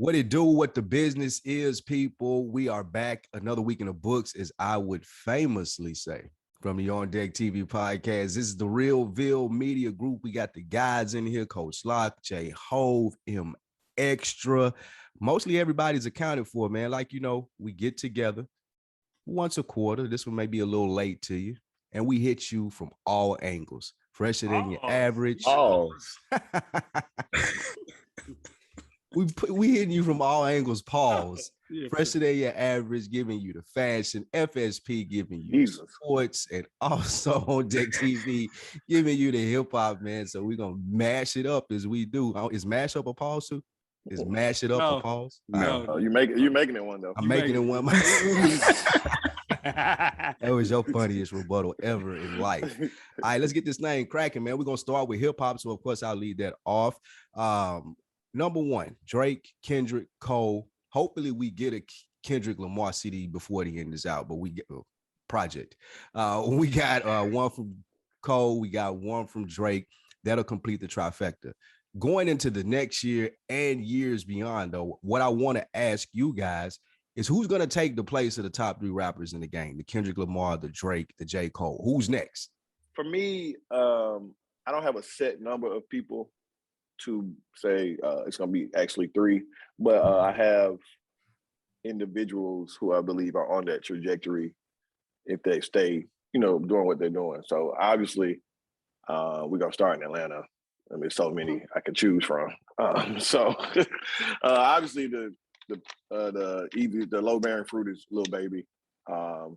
What it do, what the business is, people. We are back another week in the books, as I would famously say, from the On Deck TV podcast. This is the Reelville Media Group. We got the guys in here, Coach Lock, J Hove, M Extra. Mostly everybody's accounted for, man. Like, we get together once a quarter. This one may be a little late to you. And we hit you from all angles. Fresher than your average. We hitting you from all angles, pause. Yeah, fresher than your average, giving you the fashion, FSP giving you sports, and also On Deck TV giving you the hip hop, man. So we're gonna mash it up as we do. Is mash up a pause too? Is mash it up a pause? No, you're making it one though. I'm making it one. That was your funniest rebuttal ever in life. All right, let's get this thing cracking, man. We're gonna start with hip hop, so of course I'll lead that off. Number one, Drake, Kendrick, Cole. Hopefully we get a Kendrick Lamar CD before the end is out, but we get a project. We got one from Cole, we got one from Drake. That'll complete the trifecta. Going into the next year and years beyond, though, what I want to ask you guys is who's going to take the place of the top three rappers in the game? The Kendrick Lamar, the Drake, the J. Cole. Who's next? For me, I don't have a set number of people to say it's going to be actually three, but I have individuals who I believe are on that trajectory if they stay, doing what they're doing. So obviously, we're going to start in Atlanta. I mean, so many I could choose from. So obviously the low bearing fruit is Lil Baby. I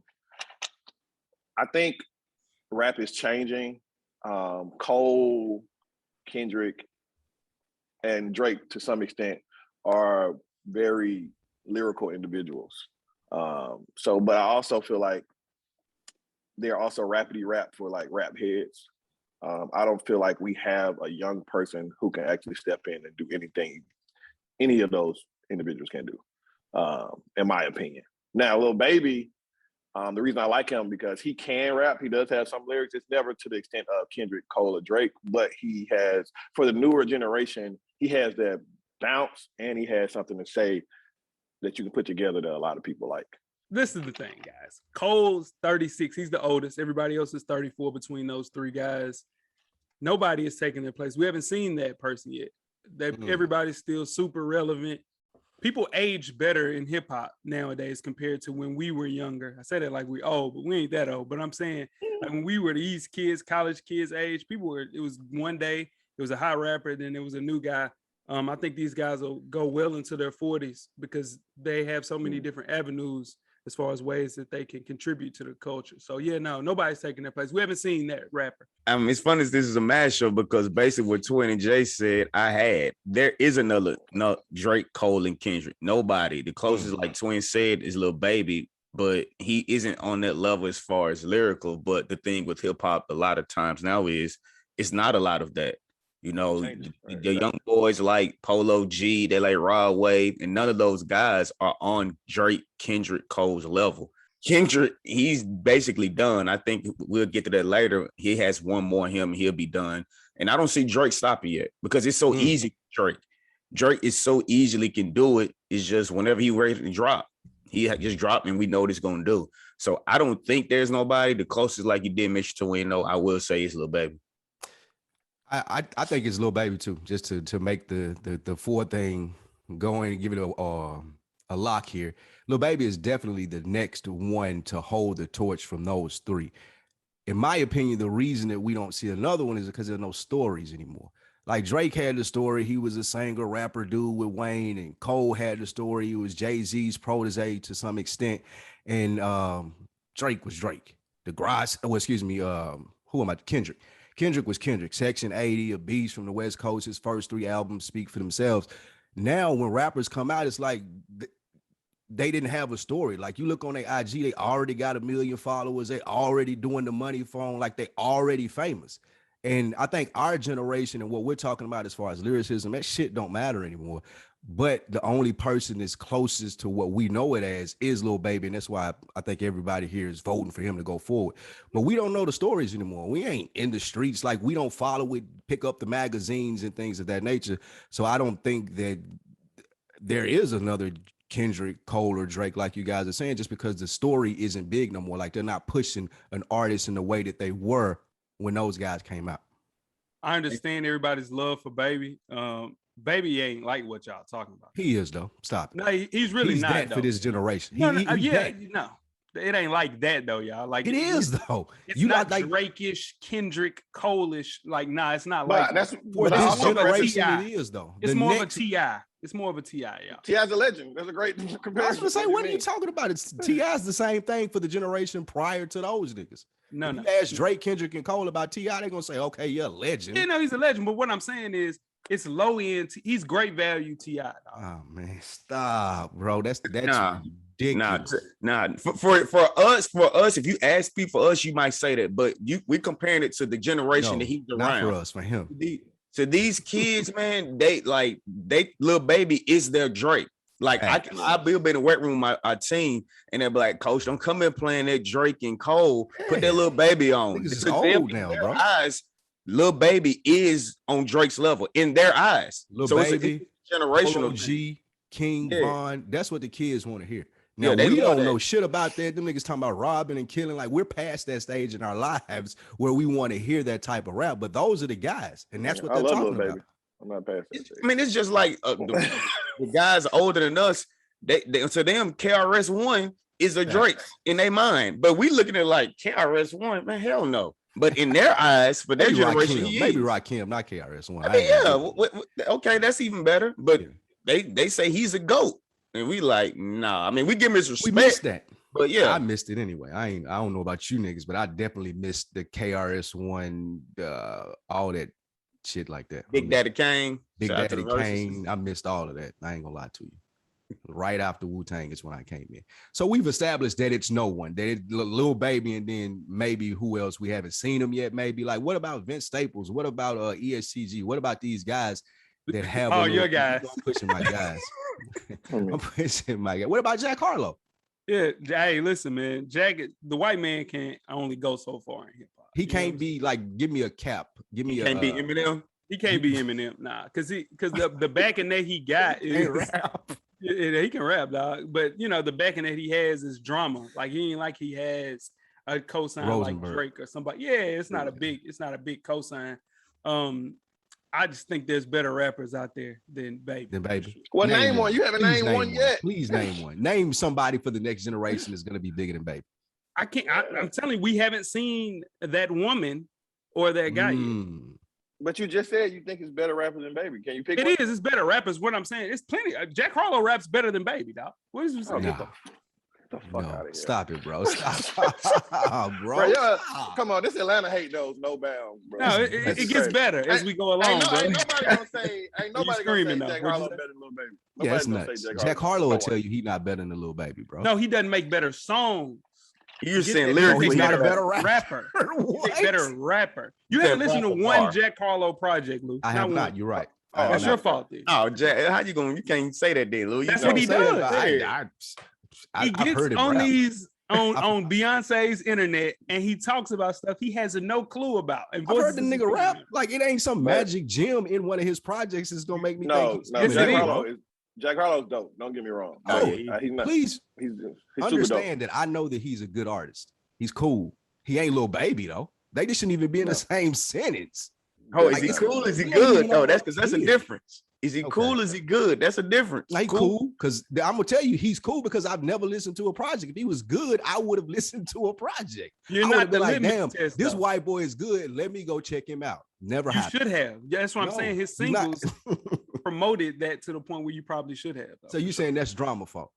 think rap is changing. Cole, Kendrick, and Drake, to some extent, are very lyrical individuals. But I also feel like they're also rapidy rap for like rap heads. I don't feel like we have a young person who can actually step in and do anything any of those individuals can do, in my opinion. Now, Lil Baby, the reason I like him because he can rap. He does have some lyrics. It's never to the extent of Kendrick, Cole, or Drake, but he has, for the newer generation, he has that bounce and he has something to say that you can put together that a lot of people like. This is the thing, guys. Cole's 36. He's the oldest. Everybody else is 34 between those three guys. Nobody is taking their place. We haven't seen that person yet. Everybody's still super relevant. People age better in hip hop nowadays compared to when we were younger. I say that like we old, but we ain't that old. But I'm saying like when we were these kids, college kids age, it was one day, it was a hot rapper, then there was a new guy. I think these guys will go well into their 40s because they have so many different avenues as far as ways that they can contribute to the culture. So yeah, no, nobody's taking their place. We haven't seen that rapper. It's funny this is a mashup because basically what Twin and Jay said, there is another Drake, Cole, and Kendrick. Nobody. The closest, like Twin said, is Lil Baby, but he isn't on that level as far as lyrical. But the thing with hip hop a lot of times now is it's not a lot of that. The young boys like Polo G, they like Rod Wave, and none of those guys are on Drake, Kendrick, Cole's level. Kendrick, he's basically done. I think we'll get to that later. He has one more him, and he'll be done. And I don't see Drake stopping yet because it's so easy. Drake is so easily can do it. It's just whenever he ready to drop, he just drop, and we know what he's gonna do. So I don't think there's nobody. The closest, like you did mention to win, I will say is Lil Baby. I think it's Lil Baby too, just to make the four thing going and give it a lock here. Lil Baby is definitely the next one to hold the torch from those three. In my opinion, the reason that we don't see another one is because there's no stories anymore. Like Drake had the story, he was a singer, rapper dude with Wayne, and Cole had the story, he was Jay-Z's protege to some extent, and Drake was Drake. Kendrick. Kendrick was Kendrick. Section 80, A Beast from the West Coast. His first three albums speak for themselves. Now, when rappers come out, it's like they didn't have a story. Like you look on their IG, they already got 1 million followers. They already doing the money phone. Like they already famous. And I think our generation and what we're talking about as far as lyricism, that shit don't matter anymore. But the only person that's closest to what we know it as is Lil Baby. And that's why I think everybody here is voting for him to go forward. But we don't know the stories anymore. We ain't in the streets. Like we don't follow it, pick up the magazines and things of that nature. So I don't think that there is another Kendrick, Cole, or Drake, like you guys are saying, just because the story isn't big no more. Like they're not pushing an artist in the way that they were when those guys came out. I understand everybody's love for Baby. Baby ain't like what y'all talking about. He is though. Stop it. No, he's really He's not that though. for this generation. No, He's yeah, that. no, it ain't like that though, y'all. Like It is though. It's You not like Drake-ish, Kendrick, Cole-ish. Like, nah, it's not But like that's for but this also generation. T.I. It is though. It's The more next- of a T.I. It's more of a T.I. Yeah. T.I.'s a legend. That's a great I was comparison. gonna say, do what are you mean? talking about? It's T.I.'s the same thing for the generation prior to those niggas. No, If no. you ask Drake, Kendrick, and Cole about T.I., they're gonna say, okay, you're a legend. Yeah, no, he's a legend. But what I'm saying is, it's low end. He's great value T.I. dog. Oh man, stop, bro. That's Nah. ridiculous. For us, if you ask people for us, you might say that, but we comparing it to the generation No, that he's not around. for us, for him. To these kids, man, they little baby is their Drake. Like I'll be in the wet room with our team, and they'll be like, "Coach, don't come in playing that Drake and Cole. Put that little baby on." Niggas is To them, old in now, their bro. eyes, little baby is on Drake's level in their eyes. Lil so Baby, it's a generational thing. G, King Yeah. Von. That's what the kids want to hear. Now Yeah, they we love don't that. know shit about that. Them niggas talking about robbing and killing. Like we're past that stage in our lives where we want to hear that type of rap. But those are the guys, and that's what I they're love talking Lil about. Baby. I'm not past that. I mean, it's just like the guys older than us. They to them, KRS-One is a Drake in their mind, but we looking at like KRS-One, man, hell no. But in their eyes, for their Maybe generation, Rakim, he maybe is. Rakim, not KRS-One. I mean, yeah, okay, that's even better. But they say he's a GOAT, and we like, nah. I mean, we give him his We respect, missed that. but yeah, I missed it anyway. I don't know about you niggas, but I definitely missed the KRS-One, all that shit like that. Big Daddy Kane, Big shout out to Daddy the Verzuz. Kane. I missed all of that. I ain't gonna lie to you. Right after Wu-Tang is when I came in. So we've established that it's no one, that it's Lil Baby, and then maybe who else we haven't seen them yet. Maybe like, what about Vince Staples? What about ESCG? What about these guys that have? Your guys. I'm pushing my guys. I'm pushing my guys. What about Jack Harlow? Yeah, hey, listen, man. Jack, the white man can't only go so far in hip hop. He can't be like, give me a cap. Give me Can't be Eminem. He can't be Eminem, nah, because the backing that he got is rap. Yeah, he can rap, dog. But you know, the backing that he has is drama. Like he ain't like he has a cosign like Rosenberg. Drake or somebody. Yeah, it's not a big cosign. I just think there's better rappers out there than Baby. Then Baby. Well, name one. You haven't Please named one yet. Please name one. Name somebody for the next generation that's gonna be bigger than Baby. I can't. I'm telling you, we haven't seen that woman or that guy yet. Mm. But you just said you think it's better rappers than Baby. Can you pick one? It is. It's better rappers. What I'm saying, it's plenty. Jack Harlow raps better than Baby, dog. What is you saying? Nah. Get the fuck out of here. Stop it, bro. Stop, bro. Bro, yeah, Stop. come on, this Atlanta hate knows no bounds, bro. No, it That's gets crazy. better as we go along, Ain't bro. nobody gonna say, screaming, Jack though? Harlow What'd you say? better than Lil Baby. Yeah, that's Nobody's gonna nuts. say Jack Harlow will No tell way. you he not better than the Lil Baby, bro. No, he doesn't make better songs. You're Get saying that- lyrically, he's he's not a better. better rapper. Rapper. What? He's a better rapper. You That haven't listened to rapper one bar. Jack Harlow project, Lou. I have one. not. You're right. Oh, That's no. your fault, then. Oh, Jack, how you going? You can't say that, then, Lou. That's You what he gonna say does. that, I He I've gets heard him on rap. these on Beyonce's internet and he talks about stuff he has no clue about. And I've heard voices the his nigga rap. opinion. Like it ain't some But- magic gem in one of his projects is gonna make me No, think he's no, Yes, Jack it is, Harlow is Jack Harlow's dope. Don't get me wrong. No, He's not. Please He's super understand that I know that he's a good artist. He's cool. He ain't Lil Baby though. They just shouldn't even be in the same sentence. Oh, is Like, he it's- cool? Is he he ain't good? even No, on that's my because that's a tier. difference. Is he Okay. cool? Is he good? That's a difference. Like cool, because I'm gonna tell you he's cool because I've never listened to a project. If he was good, I would have listened to a project. You're I not would've the been like, litmus damn, test, this though. white boy is good. Let me go check him out. Never You happened. should have. Yeah, that's what I'm No, saying. His he's not. singles promoted that to the point where you probably should have. Though. So you saying that's drama fault?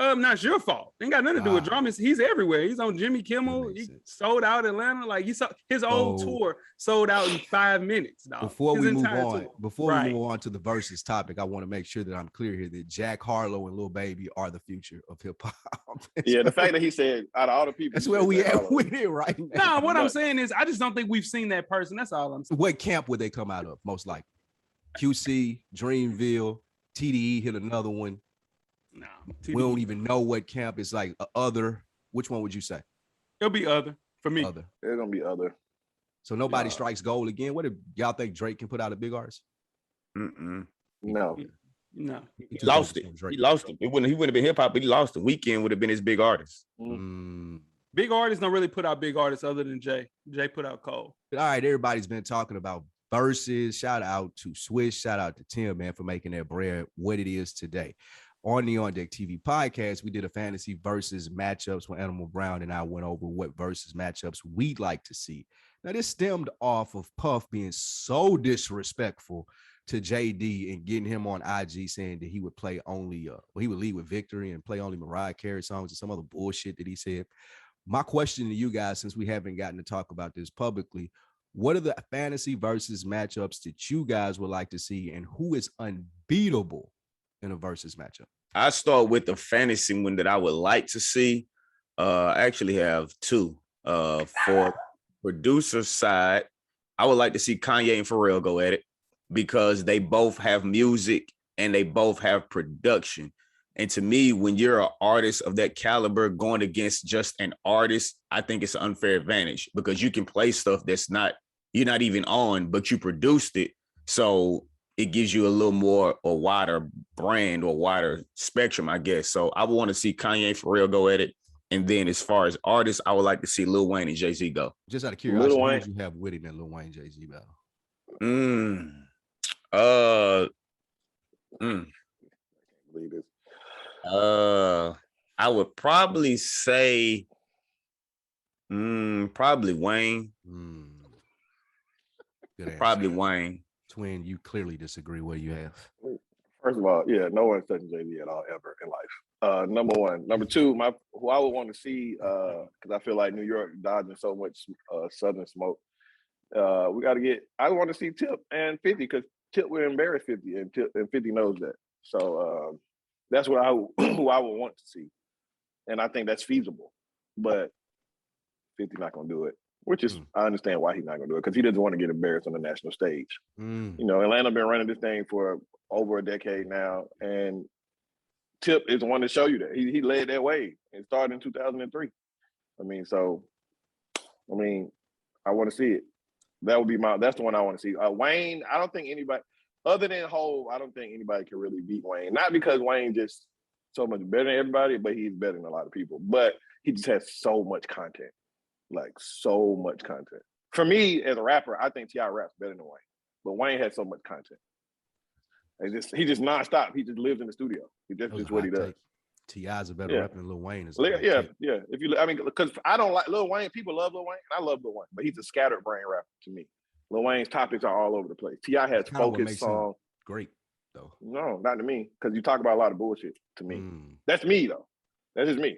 Not your fault. Ain't got nothing to do with Ah. drama. He's everywhere. He's on Jimmy Kimmel. makes He sense. sold out Atlanta. Like he saw his old So- tour sold out in 5 minutes. Dog. Before His we move entire on, tour. before Right. we move on to the versus topic, I want to make sure that I'm clear here that Jack Harlow and Lil Baby are the future of hip hop. Yeah, the fact that he said out of all the people, That's he where said we Jack at Harlow. with it right now. No, what I'm But- saying is I just don't think we've seen that person. That's all I'm saying. What camp would they come out of? Most likely QC, Dreamville, TDE hit another one. No, We don't even know what camp is like. Other, which one would you say? It'll be other for me. Other. There's gonna be other. So nobody Yeah. strikes gold again. What if y'all think Drake can put out a big artist? Mm-mm. No, No. He lost it. He lost it. He wouldn't have been hip hop, but he lost it. Weeknd would have been his big artist. Big artists don't really put out big artists other than Jay. Jay put out Cole. All right, everybody's been talking about verses. Shout out to Swish. Shout out to Tim, man, for making that bread what it is today. On the On Deck TV podcast, we did a fantasy versus matchups when Animal Brown and I went over what versus matchups we'd like to see. Now, this stemmed off of Puff being so disrespectful to JD and getting him on IG saying that he would play only, he would lead with Victory and play only Mariah Carey songs and some other bullshit that he said. My question to you guys, since we haven't gotten to talk about this publicly, what are the fantasy versus matchups that you guys would like to see, and who is unbeatable in a versus matchup? I start with the fantasy one that I would like to see. I actually have two. For producer side, I would like to see Kanye and Pharrell go at it because they both have music and they both have production. And to me, when you're an artist of that caliber going against just an artist, I think it's an unfair advantage because you can play stuff that's you're not even on, but you produced it. So it gives you a little more or wider brand or wider spectrum, I guess. So I would want to see Kanye and Pharrell go at it. And then as far as artists, I would like to see Lil Wayne and Jay-Z go. Just out of curiosity, who would you have with him in Lil Wayne Jay-Z battle? Believe this. I would probably say probably Wayne. Probably Wayne. Twin, you clearly disagree. What do you have? First of all, yeah, no one's touching Jay-Z at all ever in life. Number one. Number two, who I would want to see, because I feel like New York dodging so much Southern smoke. I want to see Tip and 50 because Tip would embarrass 50 and 50 knows that. So that's what who I would want to see. And I think that's feasible. But 50 not going to do it, which is, I understand why he's not going to do it because he doesn't want to get embarrassed on the national stage. You know, Atlanta been running this thing for over a decade now, and Tip is the one to show you that. He led that way and started in 2003. I want to see it. That's the one I want to see. Wayne, I don't think anybody, other than Hov, I don't think anybody can really beat Wayne. Not because Wayne just so much better than everybody, but he's better than a lot of people. But he just has so much content. Like so much content. For me, as a rapper, I think T.I. raps better than Wayne. But Wayne has so much content. He just nonstop. He just lives in the studio. That's just what he does. T.I.'s a better rapper than Lil Wayne. Yeah. Because I don't like Lil Wayne. People love Lil Wayne, and I love Lil Wayne, but he's a scattered brain rapper to me. Lil Wayne's topics are all over the place. T.I. has focused songs. Great, though. No, not to me, because you talk about a lot of bullshit to me. That's me, though. That's just me.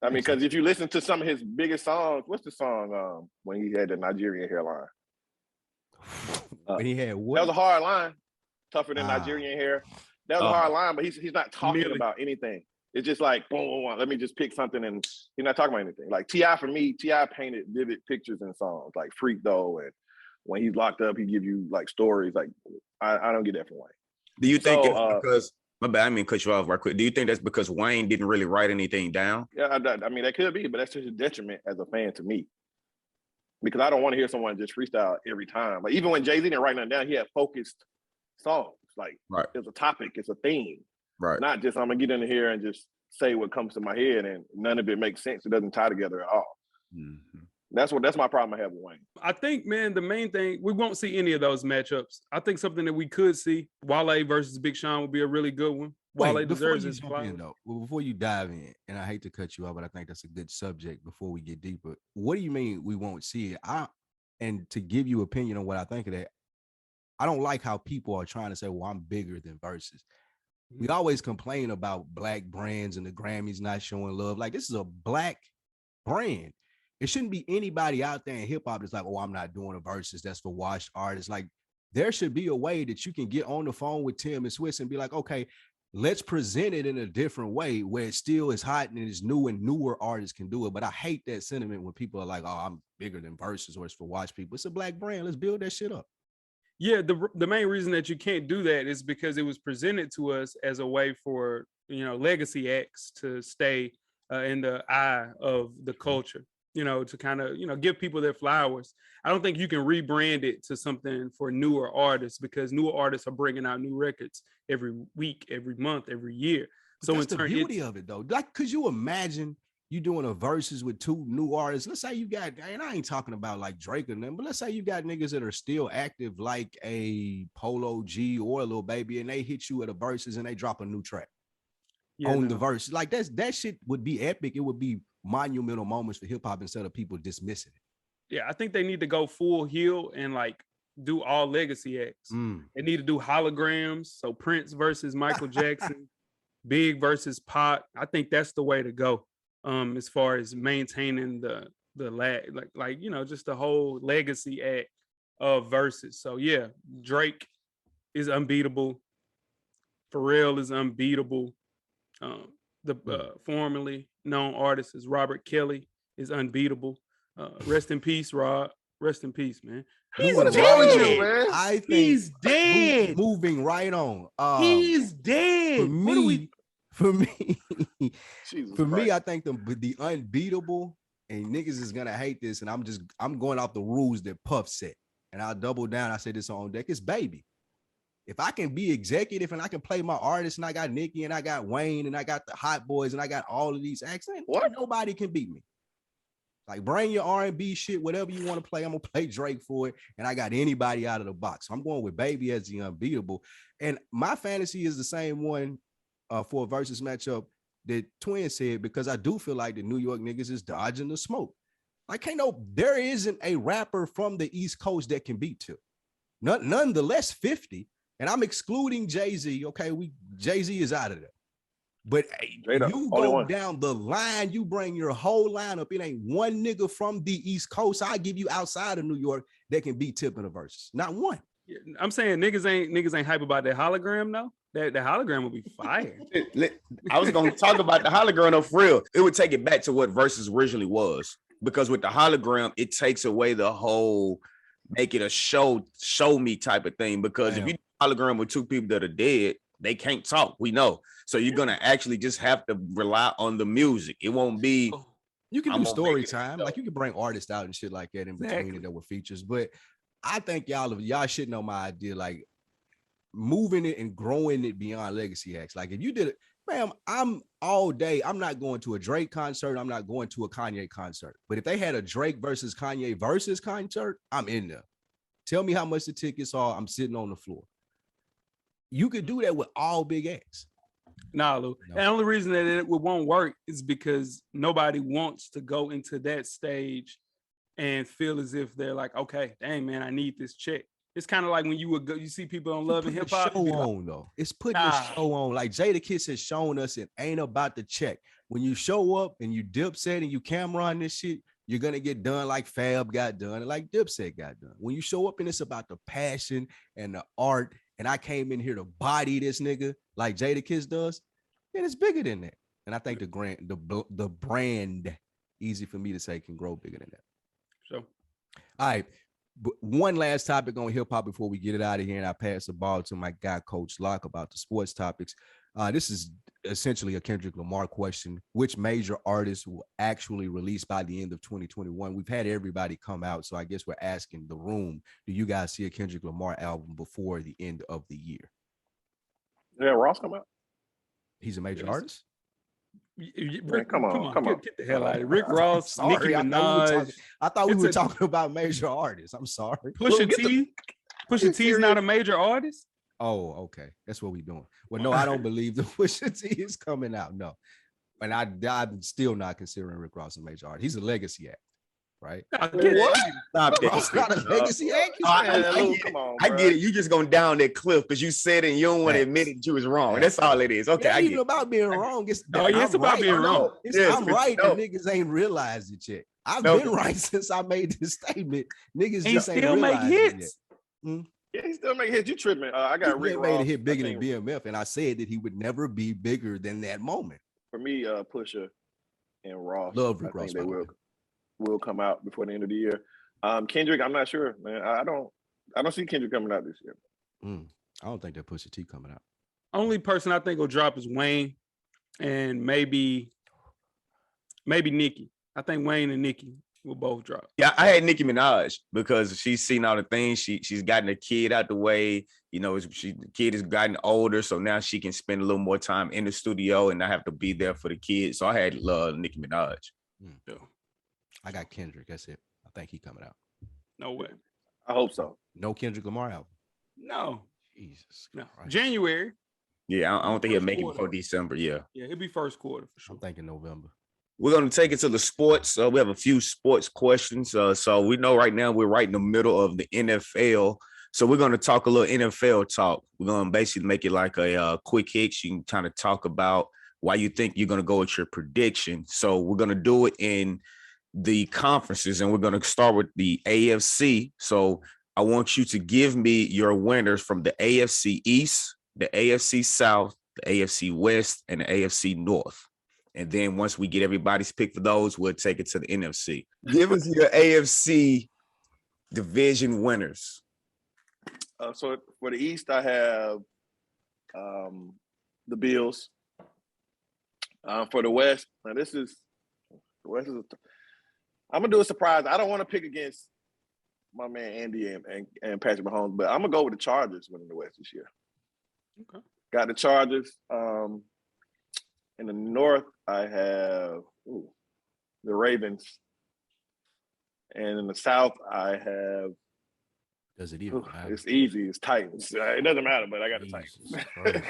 I mean, because if you listen to some of his biggest songs, what's the song when he had the Nigerian hairline? When he had what? That was a hard line. Tougher than Nigerian hair. That was a hard line, but he's not talking about anything. It's just like, boom, boom, boom, let me just pick something, and he's not talking about anything. Like T.I. for me, T.I. painted vivid pictures in songs, like Freak Though, and when he's locked up, he give you like stories. Like I don't get that from Wayne. Do you think it's because? My bad, I mean, cut you off right quick. Do you think that's because Wayne didn't really write anything down? Yeah, I mean, that could be, but that's just a detriment as a fan to me. Because I don't want to hear someone just freestyle every time. Like, even when Jay-Z didn't write nothing down, he had focused songs. Like, It's a topic, it's a theme. Right. Not just, I'm going to get into here and just say what comes to my head, and none of it makes sense. It doesn't tie together at all. That's my problem I have with Wayne. I think, man, the main thing, we won't see any of those matchups. I think something that we could see, Wale versus Big Sean would be a really good one. Wale deserves his flowers. Before you dive in, and I hate to cut you off, but I think that's a good subject before we get deeper. What do you mean we won't see it? And to give you opinion on what I think of that, I don't like how people are trying to say, well, I'm bigger than Versus. We always complain about black brands and the Grammys not showing love. Like, this is a black brand. It shouldn't be anybody out there in hip hop that's like, oh, I'm not doing a versus. That's for washed artists. Like, there should be a way that you can get on the phone with Tim and Swiss and be like, okay, let's present it in a different way where it still is hot and it's new and newer artists can do it. But I hate that sentiment when people are like, oh, I'm bigger than versus or it's for watch people. It's a black brand. Let's build that shit up. Yeah, the main reason that you can't do that is because it was presented to us as a way for, legacy acts to stay in the eye of the culture. you know, to kind of, you know, give people their flowers. I don't think you can rebrand it to something for newer artists, because newer artists are bringing out new records every week, every month, every year. So that's the beauty of it, though. Like, could you imagine you doing a verses with two new artists? Let's say you got, and I ain't talking about like Drake and them, but let's say you got niggas that are still active, like a Polo G or a Lil Baby, and they hit you at a verses and they drop a new track on the verse. Like that shit would be epic. It would be monumental moments for hip hop instead of people dismissing it. Yeah, I think they need to go full heel and like do all legacy acts. They need to do holograms. So Prince versus Michael Jackson, Big versus Pac. I think that's the way to go. As far as maintaining the like you know, just the whole legacy act of verses. So yeah, Drake is unbeatable. Pharrell is unbeatable. The formerly known artist is Robert Kelly is unbeatable. Rest in peace, Rod. Rest in peace, man. He's dead. Man? I think he's dead. Moving right on. He's dead. For me, Christ. I think the unbeatable, and niggas is gonna hate this, and I'm going off the rules that Puff set, and I'll double down. I said this on deck. It's Baby. If I can be executive and I can play my artists, and I got Nicki and I got Wayne and I got the Hot Boys and I got all of these acts, nobody can beat me. Like, bring your R&B shit, whatever you want to play. I'm gonna play Drake for it, and I got anybody out of the box. So I'm going with Baby as the unbeatable, and my fantasy is the same one for a versus matchup that Twin said, because I do feel like the New York niggas is dodging the smoke. Like, there isn't a rapper from the East Coast that can beat Tip. Nonetheless, 50. And I'm excluding Jay-Z. Okay, Jay-Z is out of there. But you go down the line, you bring your whole lineup. It ain't one nigga from the East Coast I give you outside of New York that can beat Tip in the verses. Not one. I'm saying niggas ain't hype about that hologram though. That hologram will be fire. I was gonna talk about the hologram though, for real. It would take it back to what versus originally was, because with the hologram, it takes away the whole make it a show me type of thing. Because if you do hologram with two people that are dead, they can't talk. We know. So you're gonna actually just have to rely on the music. It won't be. You can do story time, like you can bring artists out and shit like that in between it that were features. But I think y'all should know my idea, like moving it and growing it beyond legacy acts. Like if you did it, ma'am, I'm all day. I'm not going to a Drake concert. I'm not going to a Kanye concert. But if they had a Drake versus Kanye versus concert, I'm in there. Tell me how much the tickets are. I'm sitting on the floor. You could do that with all big acts. Nah, Lou. No. The only reason that it won't work is because nobody wants to go into that stage and feel as if they're like, okay, dang man, I need this check. It's kind of like when you see people on Love and Hip Hop. Show on though. It's putting the show on. Like Jadakiss has shown us, it ain't about the check. When you show up and you Dipset and you camera on this shit, you're gonna get done like Fab got done and like Dipset got done. When you show up and it's about the passion and the art, and I came in here to body this nigga like Jadakiss does, then it's bigger than that. And I think the brand, easy for me to say, can grow bigger than that. So, all right. But one last topic on hip hop before we get it out of here, and I pass the ball to my guy, Coach Locke, about the sports topics. This is essentially a Kendrick Lamar question. Which major artists will actually release by the end of 2021? We've had everybody come out, so I guess we're asking the room, do you guys see a Kendrick Lamar album before the end of the year? Yeah, Ross come out. He's a major artist? Rick, come on. Get the hell out of here. Rick Ross, Nicki Minaj. I thought we were talking about major artists. I'm sorry. Pusha T is not a major artist. Oh, okay. That's what we're doing. Well, no, I don't believe the Pusha T is coming out. No. And I'm still not considering Rick Ross a major artist. He's a legacy act, right? What? Stop that. Not a legacy act. I get it. You just going down that cliff because you said it and you don't want to admit it that you was wrong. That's all it is. Okay. It ain't even about being wrong. It's about being wrong. I'm right. And niggas ain't realized it yet. I've been right since I made this statement. Niggas just ain't still make hits. Yeah, he still make hits. You tripping? I got Rick Ross. Made a hit bigger than BMF, and I said that he would never be bigger than that moment. For me, Pusha and Ross. Love Rick Ross. They will come out before the end of the year. Kendrick, I'm not sure, man. I don't see Kendrick coming out this year. I don't think that Pusha T coming out. Only person I think will drop is Wayne, and maybe Nicki. I think Wayne and Nicki. We'll both drop. Yeah, I had Nicki Minaj because she's seen all the things. She's gotten a kid out the way. You know, the kid has gotten older, so now she can spend a little more time in the studio and not have to be there for the kids. So I had Nicki Minaj. Yeah. I got Kendrick. That's it. I think he coming out. No way. I hope so. No Kendrick Lamar album. No. Jesus. No. Christ. January. Yeah, I don't think he'll First make it quarter. before December. Yeah. Yeah, it'll be first quarter for sure. I'm thinking November. We're going to take it to the sports. We have a few sports questions. So we know right now we're right in the middle of the NFL. So we're going to talk a little NFL talk. We're going to basically make it like a quick hit. You can kind of talk about why you think you're going to go with your prediction. So we're going to do it in the conferences, and we're going to start with the AFC. So I want you to give me your winners from the AFC East, the AFC South, the AFC West, and the AFC North. And then once we get everybody's pick for those, we'll take it to the NFC. Give us your AFC division winners. So for the East, I have the Bills. For the West, now I'm gonna do a surprise. I don't want to pick against my man Andy and Patrick Mahomes, but I'm gonna go with the Chargers winning the West this year. Okay. Got the Chargers. In the North, I have the Ravens, and in the South, I have. Does it even matter? It's easy. It's Titans. It doesn't matter, but I got the Jesus Titans. Christ.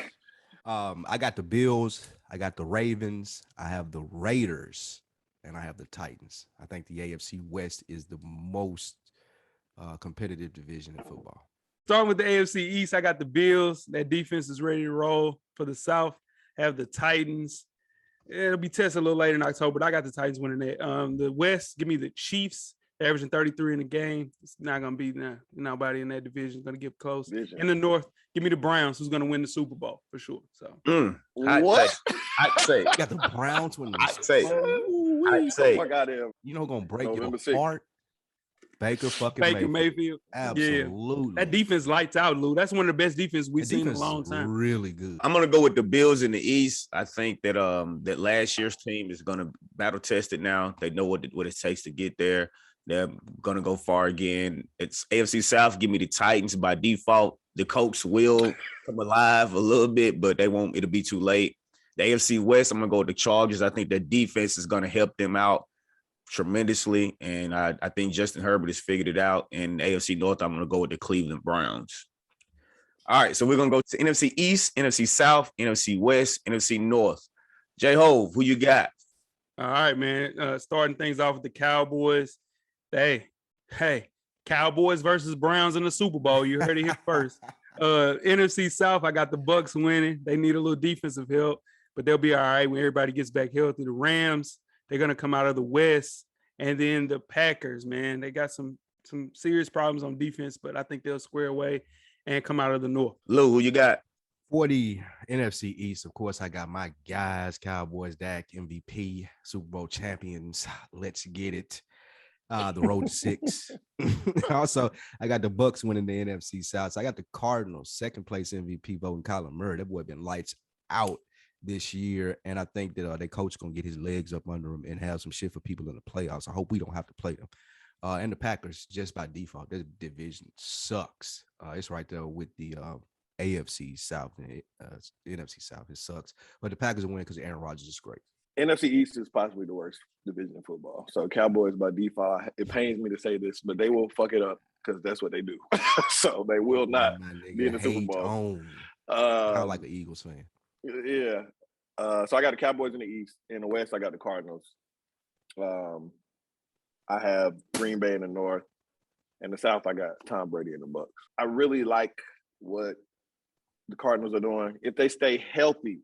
I got the Bills. I got the Ravens. I have the Raiders, and I have the Titans. I think the AFC West is the most competitive division in football. Starting with the AFC East, I got the Bills. That defense is ready to roll. For the South, I have the Titans. It'll be tested a little later in October, but I got the Titans winning that. The West, give me the Chiefs. They're averaging 33 in the game. It's not going to be nobody in that division is going to get close. In the North, give me the Browns, who's going to win the Super Bowl for sure. So What? I'd say. You got the Browns winning. I'd say. Fuck out of him. You know who's going to break November your 6th. heart? Baker Mayfield. Absolutely. Yeah. That defense lights out, Lou. That's one of the best defenses we've seen in a long time. Really good. I'm gonna go with the Bills in the East. I think that that last year's team is gonna battle test it now. They know what it takes to get there. They're gonna go far again. It's AFC South. Give me the Titans by default. The Colts will come alive a little bit, but they won't. It'll be too late. The AFC West. I'm gonna go with the Chargers. I think their defense is gonna help them out tremendously, and I think Justin Herbert has figured it out. And AFC North, I'm going to go with the Cleveland Browns. All right, so we're going to go to NFC East, NFC South, NFC West, NFC North. J-Hove, who you got? All right, man. Starting things off with the Cowboys. Hey, Cowboys versus Browns in the Super Bowl. You heard it here first. NFC South, I got the Bucks winning. They need a little defensive help, but they'll be all right when everybody gets back healthy. The Rams, they're going to come out of the West. And then the Packers, man, they got some serious problems on defense, but I think they'll square away and come out of the North. Lou, who you got? For the NFC East, of course, I got my guys, Cowboys, Dak, MVP, Super Bowl champions. Let's get it. The road to 6. Also, I got the Bucks winning the NFC South. So I got the Cardinals, second place MVP voting Kyler Murray. That boy been lights out this year, and I think that their coach gonna get his legs up under him and have some shit for people in the playoffs. I hope we don't have to play them. And the Packers, just by default, their division sucks. It's right there with the AFC South and the NFC South. It sucks, but the Packers will win because Aaron Rodgers is great. NFC East is possibly the worst division in football. So Cowboys by default. It pains me to say this, but they will fuck it up because that's what they do. So they will not be in the Super Bowl. Kind of like an Eagles fan. Yeah. So I got the Cowboys in the East. In the West, I got the Cardinals. I have Green Bay in the North. In the South, I got Tom Brady in the Bucks. I really like what the Cardinals are doing. If they stay healthy,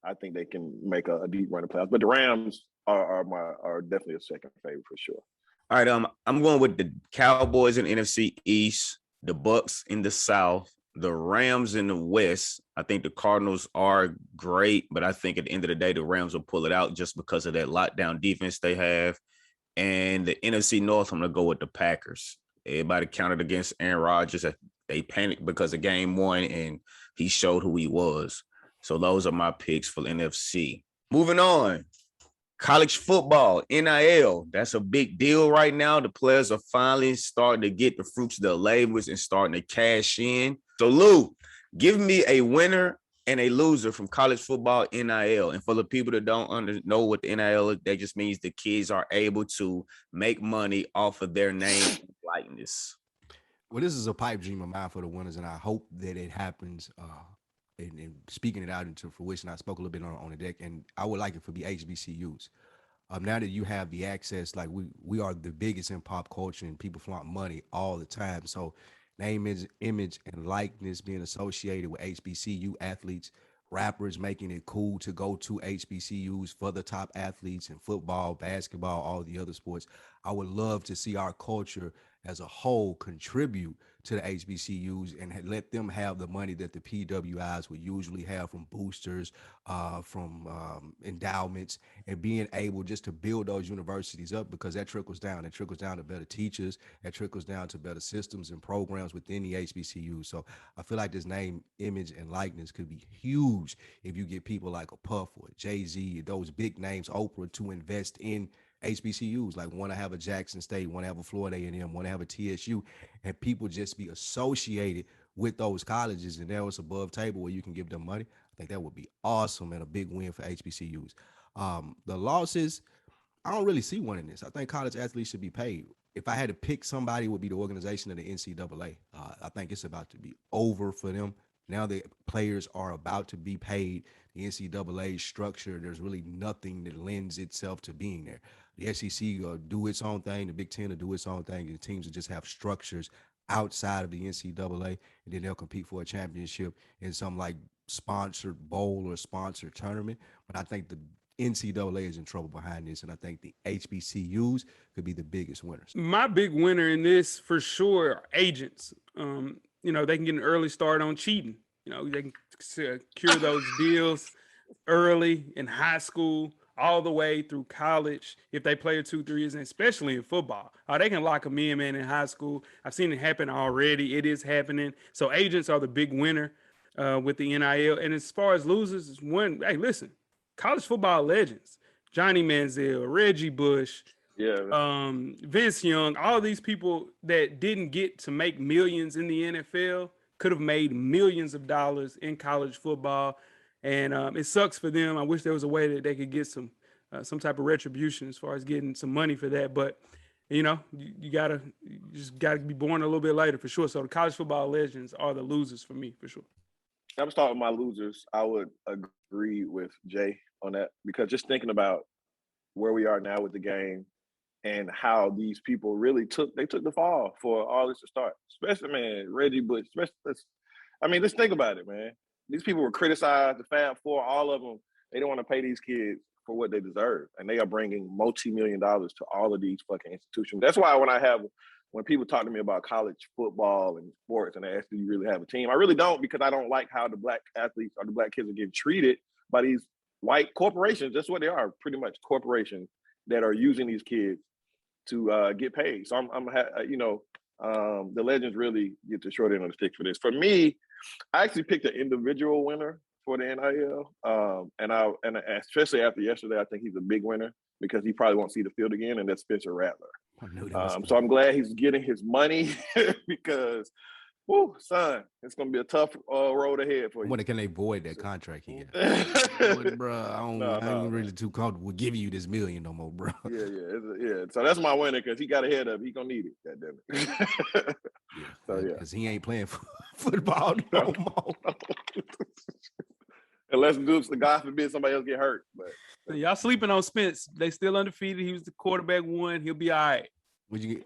I think they can make a deep run of playoffs. But the Rams are definitely a second favorite for sure. All right, I'm going with the Cowboys in NFC East, the Bucks in the South, the Rams in the West. I think the Cardinals are great, but I think at the end of the day, the Rams will pull it out just because of that lockdown defense they have. And the NFC North, I'm going to go with the Packers. Everybody counted against Aaron Rodgers. They panicked because of game one, and he showed who he was. So those are my picks for the NFC. Moving on. College football, NIL, that's a big deal right now. The players are finally starting to get the fruits of their labors and starting to cash in. So, Lou, give me a winner and a loser from college football NIL. And for the people that don't know what the NIL is, that just means the kids are able to make money off of their name and likeness. Well, this is a pipe dream of mine for the winners, and I hope that it happens. And speaking it out into fruition, I spoke a little bit on the deck, and I would like it to be HBCUs. Now that you have the access, like we are the biggest in pop culture, and people flaunt money all the time. So, name, image, and likeness being associated with HBCU athletes, rappers making it cool to go to HBCUs for the top athletes in football, basketball, all the other sports. I would love to see our culture as a whole contribute to the HBCUs and let them have the money that the PWIs would usually have from boosters, from endowments, and being able just to build those universities up, because that trickles down. It trickles down to better teachers. That trickles down to better systems and programs within the HBCUs. So I feel like this name, image, and likeness could be huge if you get people like a Puff or Jay-Z, those big names, Oprah, to invest in HBCUs, like want to have a Jackson State, want to have a Florida A&M, want to have a TSU, and people just be associated with those colleges, and now it's above table where you can give them money. I think that would be awesome and a big win for HBCUs. The losses, I don't really see one in this. I think college athletes should be paid. If I had to pick somebody, it would be the organization of the NCAA. I think it's about to be over for them. Now the players are about to be paid. The NCAA structure, there's really nothing that lends itself to being there. The SEC will do its own thing. The Big Ten will do its own thing. And the teams will just have structures outside of the NCAA, and then they'll compete for a championship in some like sponsored bowl or sponsored tournament. But I think the NCAA is in trouble behind this, and I think the HBCUs could be the biggest winners. My big winner in this for sure are agents. They can get an early start on cheating. They can secure those deals early in high school, all the way through college. If they play 2-3 years, and especially in football, they can lock them in, man, in high school. I've seen it happen already. It is happening. So agents are the big winner with the NIL. And as far as losers, it's one. Hey, listen, college football legends, Johnny Manziel, Reggie Bush, Vince Young, all these people that didn't get to make millions in the NFL could have made millions of dollars in college football. And it sucks for them. I wish there was a way that they could get some type of retribution as far as getting some money for that. But, you just got to be born a little bit later for sure. So the college football legends are the losers for me, for sure. I'm starting with my losers. I would agree with Jay on that, because just thinking about where we are now with the game and how these people really took the fall for all this to start. Especially, man, Reggie Bush. Let's think about it, man. These people were criticized, the Fab Four, all of them. They don't want to pay these kids for what they deserve. And they are bringing multi-million dollars to all of these fucking institutions. That's why when people talk to me about college football and sports and they ask, do you really have a team? I really don't, because I don't like how the black athletes or the black kids are getting treated by these white corporations. That's what they are, pretty much corporations that are using these kids to get paid. So the legends really get the short end of the stick for this. For me, I actually picked an individual winner for the NIL, and especially after yesterday, I think he's a big winner because he probably won't see the field again, and that's Spencer Rattler. So I'm glad he's getting his money because, son, it's gonna be a tough road ahead for you. When can they void that contract he got? Bro, I ain't really too comfortable giving you this $1 million no more, bro. Yeah. So that's my winner, because he got ahead of it. He gonna need it. Goddammit. Because he ain't playing football no more. Unless God forbid somebody else get hurt. But y'all sleeping on Spence. They still undefeated. He was the quarterback one. He'll be all right.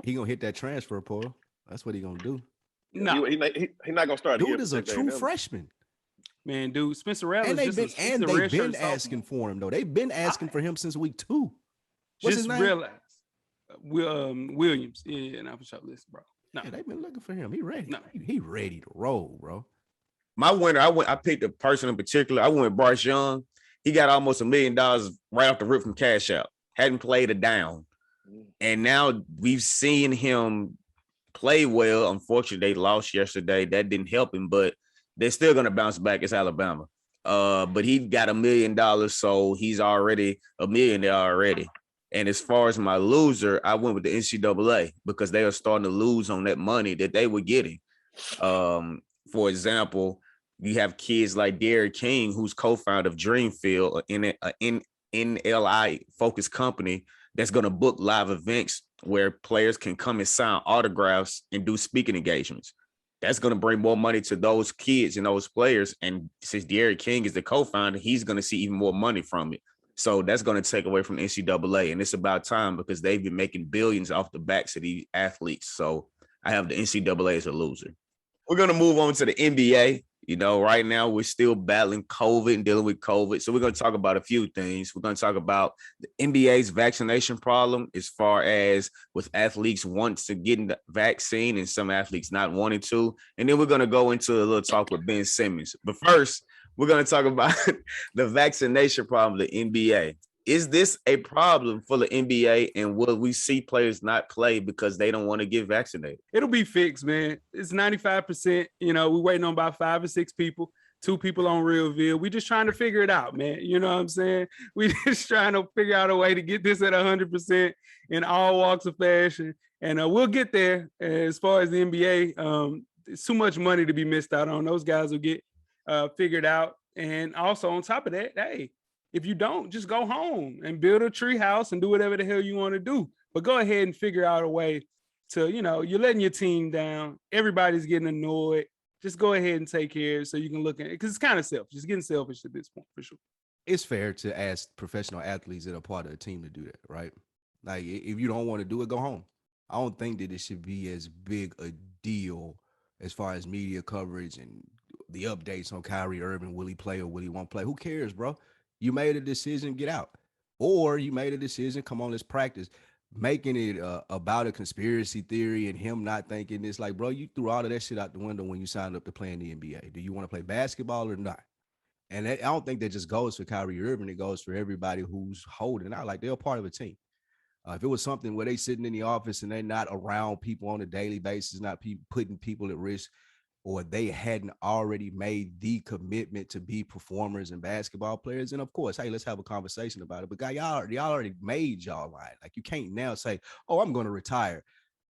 He gonna hit that transfer portal. That's what he gonna do. No, he not gonna start. Dude is a true freshman. Man, dude, Spencer Rattler. And they've been asking for him though. They've been asking for him since week 2. What's his name? Realize, Williams. Yeah, and I'm for sure listen, bro. No, yeah, they've been looking for him. He ready. No, he ready to roll, bro. My winner, I picked a person in particular. I went with Bryce Young. He got almost $1 million right off the rip from Cash Out. Hadn't played a down. And now we've seen him play well. Unfortunately, they lost yesterday. That didn't help him, but they're still going to bounce back. It's Alabama. but he got $1 million, so he's already a millionaire already. And as far as my loser, I went with the NCAA because they are starting to lose on that money that they were getting. For example, you have kids like Derek King, who's co-founder of Dreamfield, an NLI focused company that's going to book live events where players can come and sign autographs and do speaking engagements. That's going to bring more money to those kids and those players. And since Derek King is the co-founder, he's going to see even more money from it. So that's going to take away from the NCAA. And it's about time because they've been making billions off the backs of these athletes. So I have the NCAA as a loser. We're going to move on to the NBA. You know, right now we're still battling COVID and dealing with COVID. So we're going to talk about a few things. We're going to talk about the NBA's vaccination problem as far as with athletes wanting to get the vaccine and some athletes not wanting to. And then we're going to go into a little talk with Ben Simmons. But first, we're going to talk about the vaccination problem of the NBA. Is this a problem for the NBA, and will we see players not play because they don't want to get vaccinated? It'll be fixed, man. It's 95%. You know, we're waiting on about 5 or 6 people, 2 people on Reelville. We just trying to figure it out, man. You know what I'm saying? We just trying to figure out a way to get this at 100% in all walks of fashion. And we'll get there. As far as the NBA, it's too much money to be missed out on. Those guys will get figured out. And also on top of that, hey, if you don't, just go home and build a tree house and do whatever the hell you want to do. But go ahead and figure out a way to, you know, you're letting your team down. Everybody's getting annoyed. Just go ahead and take care of it so you can look at it. Because it's kind of selfish. It's getting selfish at this point, for sure. It's fair to ask professional athletes that are part of a team to do that, right? Like, if you don't want to do it, go home. I don't think that it should be as big a deal as far as media coverage and the updates on Kyrie Irving. Will he play or will he won't play? Who cares, bro? You made a decision, get out. Or you made a decision, come on, let's practice. Making it about a conspiracy theory and him not thinking this, like, bro, you threw all of that shit out the window when you signed up to play in the NBA. Do you want to play basketball or not? And I don't think that just goes for Kyrie Irving. It goes for everybody who's holding out. Like, they're a part of a team. If it was something where they sitting in the office and they're not around people on a daily basis, not putting people at risk, or they hadn't already made the commitment to be performers and basketball players, and of course, hey, let's have a conversation about it. But guy, y'all already made y'all line. Like, you can't now say, oh, I'm going to retire,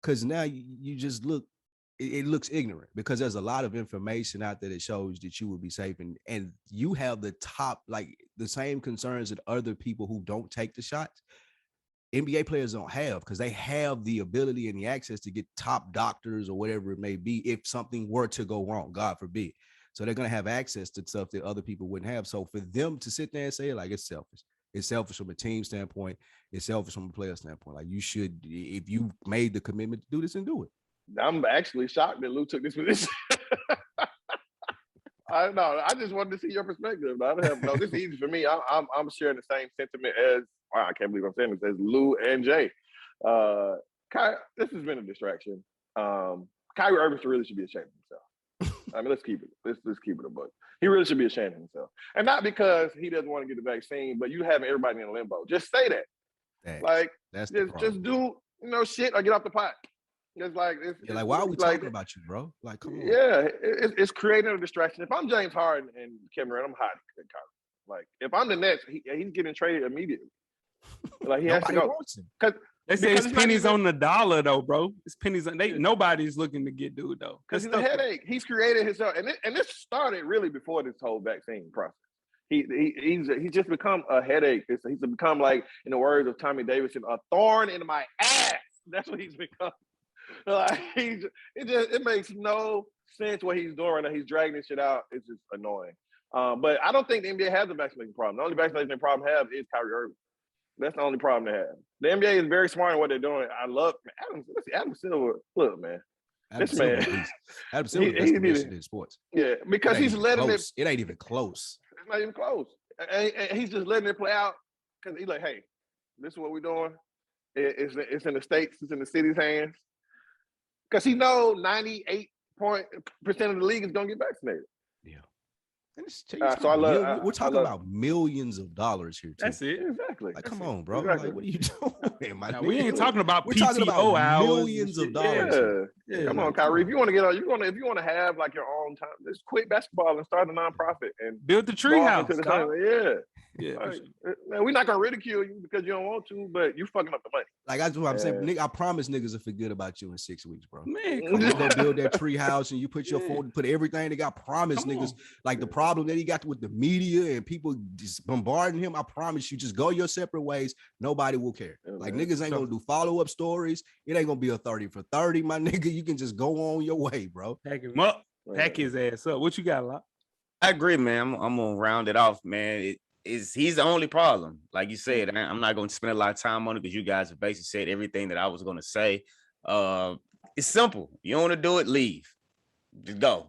because now you just look, it looks ignorant, because there's a lot of information out there that shows that you will be safe, and you have the same concerns that other people who don't take the shots. NBA players don't have, because they have the ability and the access to get top doctors or whatever it may be if something were to go wrong, God forbid. So they're going to have access to stuff that other people wouldn't have. So for them to sit there and say, like, it's selfish. It's selfish from a team standpoint. It's selfish from a player standpoint. Like, you should, if you made the commitment to do this, and do it. I'm actually shocked that Lou took this position. I don't know. I just wanted to see your perspective. I don't have no. This is easy for me. I'm sharing the same sentiment as. Wow, I can't believe I'm saying this, as Lou and Jay. This has been a distraction. Kyrie Irving really should be ashamed of himself. I mean, let's keep it a buck. He really should be ashamed of himself, and not because he doesn't want to get the vaccine, but you having everybody in limbo. Just say that. Just do shit or get off the pot. It's like why are we talking about you, bro? Like, come on. Yeah, it's creating a distraction. If I'm James Harden and Kevin Durant, I'm hiding. Like, if I'm the Nets, he's getting traded immediately. Like, he has to go. They say it's pennies on the dollar, though, bro. It's pennies. Nobody's looking to get dude, though. Because he's a headache. He's created himself, and this started really before this whole vaccine process. He's just become a headache. He's become, like, in the words of Tommy Davidson, a thorn in my ass. That's what he's become. Like, it makes no sense what he's doing. He's dragging this shit out. It's just annoying. But I don't think the NBA has a vaccination problem. The only vaccination problem they have is Kyrie Irving. That's the only problem they have. The NBA is very smart in what they're doing. I love Adam Silver. Look, man. Adam Silver is the best in sports. Yeah, because he's letting it. It ain't even close. It's not even close. And he's just letting it play out, because he's like, hey, this is what we're doing. It's in the states. It's in the city's hands. Because he knows 98% of the league is going to get vaccinated. Yeah. And it's, So I love. we're talking about millions of dollars here. Too. That's it. Exactly. Like, come on, bro. Exactly. Like, what are you doing? Now, we ain't talking about we're PTO talking about hours millions of dollars. Yeah. Come on, Kyrie. If you want to get on, if you want to have like your own time, just quit basketball and start a nonprofit and build the tree house. Yeah. Yeah. Like, man, we're not gonna ridicule you because you don't want to, but you fucking up the money. Like that's what I'm saying. Nigga, I promise niggas will forget about you in 6 weeks, bro. Man, Come you go build that tree house and you put your phone, put everything together. I promise niggas, like the problem that he got with the media and people just bombarding him. I promise you, just go your separate ways. Nobody will care. Like niggas ain't gonna do follow-up stories. It ain't gonna be a 30 for 30, my nigga. You can just go on your way, bro. Pack him up, pack his ass up. What you got, Locke? I agree, man. I'm gonna round it off, man. He's the only problem. Like you said, I'm not going to spend a lot of time on it because you guys have basically said everything that I was going to say. It's simple. You want to do it, leave. Just go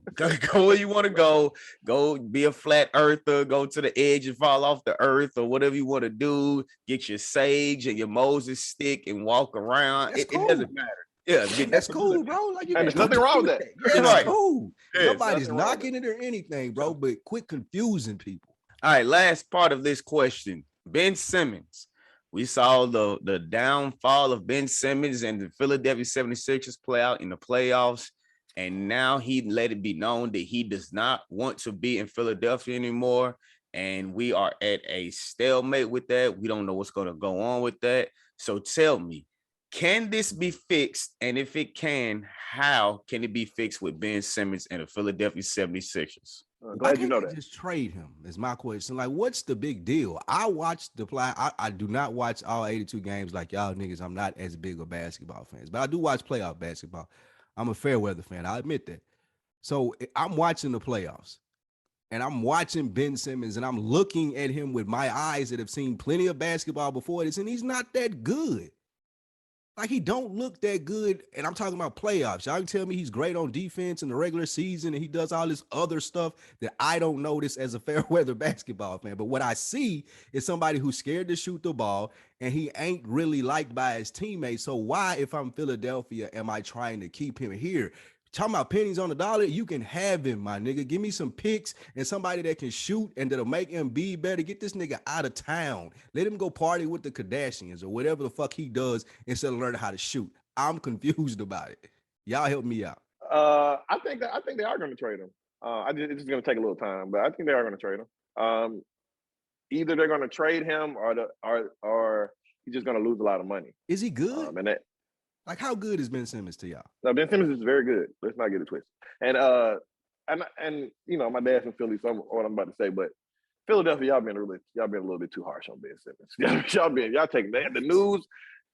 where you want to go. Go be a flat earther. Go to the edge and fall off the earth or whatever you want to do. Get your sage and your Moses stick and walk around. It doesn't matter. Yeah, that's cool, bro. Like there's nothing wrong with that. Yeah, right. Cool. Yeah, nobody's knocking it or anything, bro. But quit confusing people. All right, last part of this question. Ben Simmons. We saw the downfall of Ben Simmons and the Philadelphia 76ers play out in the playoffs. And now he let it be known that he does not want to be in Philadelphia anymore. And we are at a stalemate with that. We don't know what's going to go on with that. So tell me, can this be fixed? And if it can, how can it be fixed with Ben Simmons and the Philadelphia 76ers? Glad you know that. Just trade him is my question. Like, what's the big deal? I watched the play. I do not watch all 82 games like y'all niggas. I'm not as big of basketball fans, but I do watch playoff basketball. I'm a fair weather fan. I admit that. So I'm watching the playoffs and I'm watching Ben Simmons and I'm looking at him with my eyes that have seen plenty of basketball before this, and he's not that good. Like, he don't look that good, and I'm talking about playoffs. Y'all can tell me he's great on defense in the regular season, and he does all this other stuff that I don't notice as a fair weather basketball fan. But what I see is somebody who's scared to shoot the ball, and he ain't really liked by his teammates. So why, if I'm Philadelphia, am I trying to keep him here? Talking about pennies on the dollar, you can have him, my nigga. Give me some picks and somebody that can shoot and that'll make him be better. Get this nigga out of town. Let him go party with the Kardashians or whatever the fuck he does instead of learning how to shoot. I'm confused about it. Y'all help me out. I think they are going to trade him. It's just going to take a little time, but I think they are going to trade him. Either they're going to trade him or he's just going to lose a lot of money. Is he good? Like, how good is Ben Simmons to y'all? No, Ben Simmons is very good. Let's not get it twisted. And you know, my dad's from Philly, so what I'm about to say, but Philadelphia, y'all been a little bit too harsh on Ben Simmons. y'all taking that.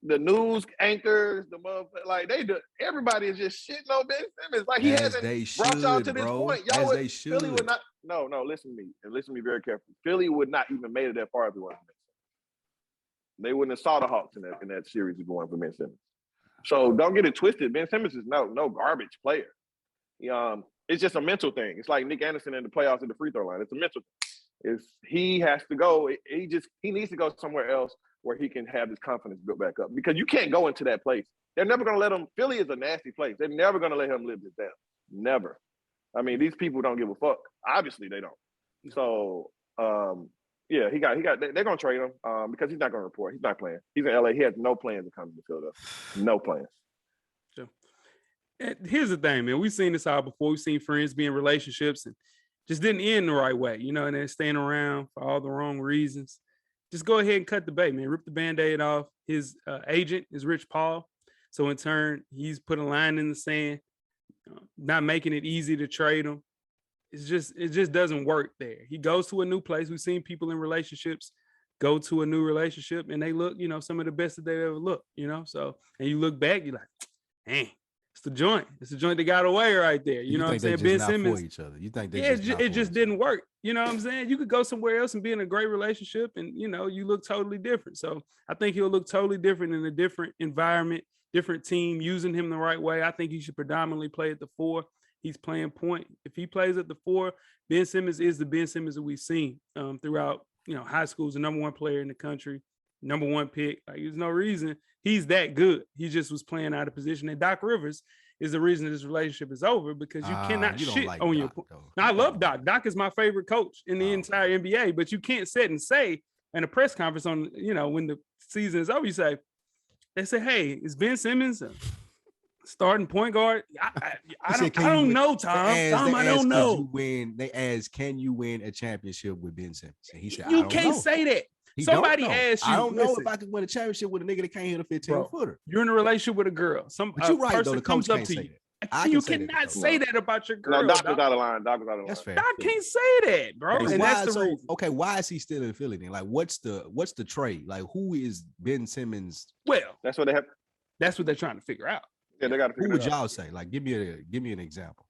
The news anchors, the motherfucker, like everybody is just shitting on Ben Simmons. Like, he hasn't brought y'all to this point. Philly would not. No, listen to me and listen to me very carefully. Philly would not even made it that far if it wasn't Ben Simmons. They wouldn't have saw the Hawks in that series of going for Ben Simmons. So don't get it twisted. Ben Simmons is no garbage player. It's just a mental thing. It's like Nick Anderson in the playoffs at the free throw line. It's a mental thing. He has to go. He needs to go somewhere else where he can have his confidence built back up, because you can't go into that place. They're never going to let him. Philly is a nasty place. They're never going to let him live this down. Never. I mean, these people don't give a fuck. Obviously, they don't. So, yeah, they're going to trade him because he's not going to report. He's not playing. He's in LA. He has no plans to come to Philadelphia. No plans. Sure. And here's the thing, man. We've seen this all before. We've seen friends be in relationships and just didn't end the right way, you know, and they're staying around for all the wrong reasons. Just go ahead and cut the bait, man. Rip the Band-Aid off. His agent is Rich Paul. So in turn, he's put a line in the sand, not making it easy to trade him. It just doesn't work there. He goes to a new place. We've seen people in relationships go to a new relationship and they look, you know, some of the best that they ever looked, you know. So, and you look back, you're like, dang, it's the joint. It's the joint that got away right there. You know what I'm saying? Ben Simmons. For each other. You think it just didn't work. You know what I'm saying? You could go somewhere else and be in a great relationship and, you know, you look totally different. So I think he'll look totally different in a different environment, different team, using him the right way. I think he should predominantly play at the 4. He's playing point. If he plays at the 4, Ben Simmons is the Ben Simmons that we've seen throughout, you know, high school. Is the number 1 player in the country, number 1 pick. Like, there's no reason he's that good. He just was playing out of position. And Doc Rivers, is the reason this relationship is over because you cannot you don't shit like on your. Doc, though. Now I love Doc. Doc is my favorite coach in the entire NBA, but you can't sit and say in a press conference on, you know, when the season is over, they say, hey, is Ben Simmons starting point guard? I don't know, Tom. I don't know. They asked, can you win a championship with Ben Simmons? And he said, You I don't can't know. say that. He Somebody don't know. asked you. I don't know listen, if I could win a championship with a nigga that can't hit a 15-footer. You're in a relationship with a girl. But you're right, though. The coach comes up can't to say you. that. You cannot say that about your girl. No, Doc was out of line. Doc was out of line. That's fair. Doc can't say that, bro. Okay, And that's the reason. Okay, why is he still in Philly then? Like, what's the trade? Like, who is Ben Simmons? Well, that's what they have. That's what they're trying to figure out. Yeah, they got to figure Who would it out. y'all say? Like, give me an example.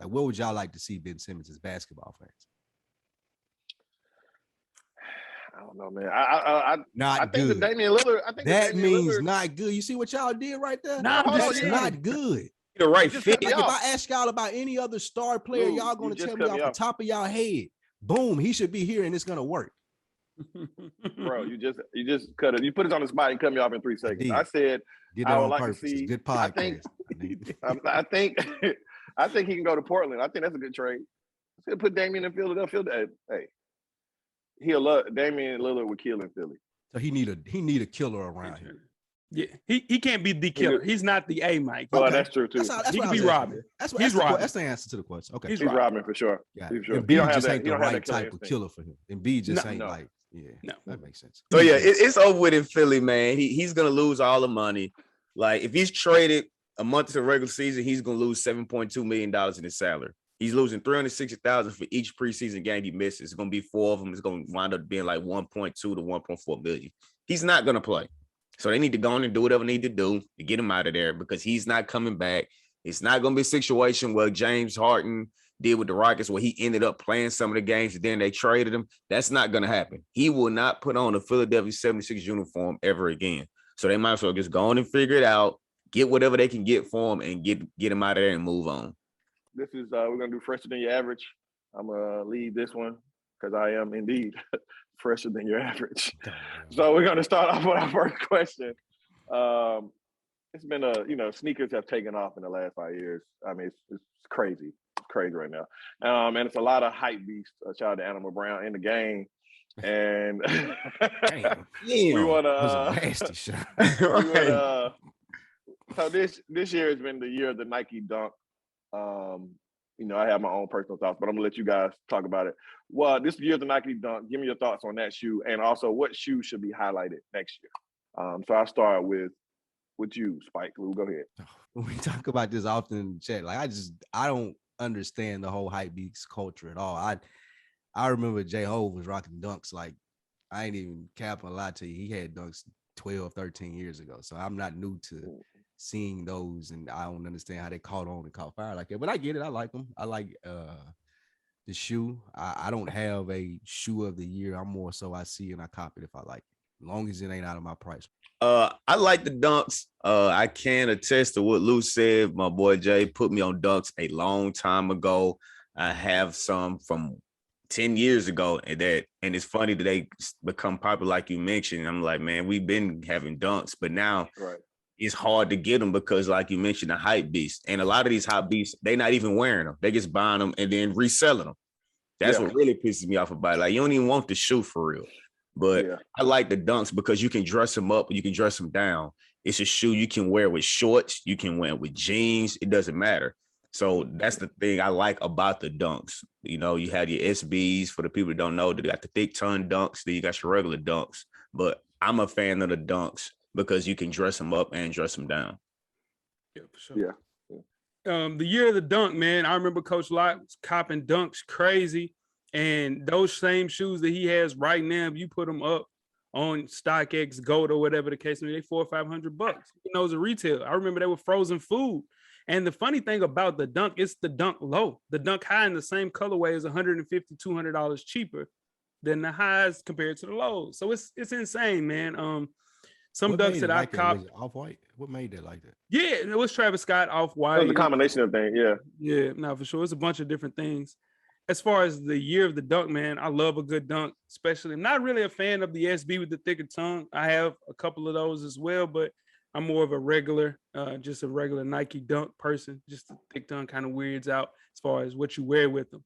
Like, what would y'all like to see Ben Simmons as basketball fans? I don't know, man. I think good. the Damian Lillard. I think that means Lillard, not good. You see what y'all did right there? Nah, That's not good. The right just fit. cut me Like, if off. I ask y'all about any other star player, Dude, y'all gonna you just tell me cut off me the off. top of y'all head, boom, he should be here and it's gonna work. bro. You just cut it. You put it on the spot and cut me off in 3 seconds. did. I said Did I that would on like to purpose. It's see. good I podcast. think I think he can go to Portland. I think that's a good trade. He'll put Damian in Philadelphia. Hey, he'll love Damian Lillard would kill in Philly. So he need a killer around here. Yeah, he can't be the killer. He's not the A Mike. Well, Okay. that's true too. That's He what can I be was Robin. asking. He's Robin. That's the answer to the question. Okay. He's He's Robin for sure. Yeah. For sure. Embiid just ain't the don't have right that killer type of instinct. killer for him. Embiid just ain't No. like, No. that makes sense. So yeah, it's over with in Philly, man. He's gonna lose all the money. Like if he's traded a month to the regular season, he's gonna lose $7.2 million in his salary. He's losing $360,000 for each preseason game he misses. It's gonna be 4 of them. It's gonna wind up being like 1.2 to 1.4 million. He's not gonna play. So they need to go on and do whatever they need to do to get him out of there because he's not coming back. It's not going to be a situation where James Harden did with the Rockets where he ended up playing some of the games and then they traded him. That's not going to happen. He will not put on a Philadelphia 76 uniform ever again. So they might as well just go on and figure it out, get whatever they can get for him and get him out of there and move on. This is we're gonna do fresher than your average. I'm gonna lead this one because I am indeed fresher than your average. So we're gonna start off with our first question. It's been sneakers have taken off in the last 5 years. I mean, it's crazy. It's crazy right now. And it's a lot of hype beasts. Shout out to Animal Brown in the game. And we want to nasty shot. So this year has been the year of the Nike Dunk. I have my own personal thoughts, but I'm gonna let you guys talk about it. Well, this year of the Nike Dunk. Give me your thoughts on that shoe, and also what shoe should be highlighted next year. So I'll start with you, Spike. We'll go ahead. We talk about this often in the chat. Like I don't understand the whole hype beast culture at all. I remember J-Ho was rocking dunks. Like I ain't even capping a lot to you. He had dunks 12, 13 years ago. So I'm not new to seeing those, and I don't understand how they caught on and caught fire like that. But I get it. I like them. I like the shoe. I don't have a shoe of the year. I'm more so I see and I copy it if I like it, as long as it ain't out of my price. I like the dunks. I can attest to what Lou said. My boy Jay put me on dunks a long time ago. I have some from 10 years ago, and it's funny that they become popular, like you mentioned. I'm like, man, we've been having dunks, but now it's hard to get them because, like you mentioned, the hype beast. And a lot of these hype beasts, they're not even wearing them. They just buying them and then reselling them. That's what really pisses me off about it. Like, you don't even want the shoe for real. But I like the dunks because you can dress them up, you can dress them down. It's a shoe you can wear with shorts, you can wear it with jeans. It doesn't matter. So that's the thing I like about the dunks. You know, you have your SBs for the people that don't know. They got the thick ton dunks, then you got your regular dunks. But I'm a fan of the dunks because you can dress them up and dress them down. Yeah, for sure. Yeah. The year of the dunk, man, I remember Coach Lott was copping dunks crazy. And those same shoes that he has right now, if you put them up on StockX, Gold, or whatever the case may be, they $400 or $500. Those are retail. I remember they were frozen food. And the funny thing about the dunk, it's the dunk low. The dunk high in the same colorway is $150, $200 cheaper than the highs compared to the lows. So it's insane, man. Some dunks that I copped. Off-white? What made that like that? Yeah, it was Travis Scott, Off-white. It was a combination of things, yeah. Yeah, no, for sure. It's a bunch of different things. As far as the year of the dunk, man, I love a good dunk, especially. I'm not really a fan of the SB with the thicker tongue. I have a couple of those as well, but I'm more of a regular, just a regular Nike Dunk person. Just the thick dunk kind of weirds out as far as what you wear with them.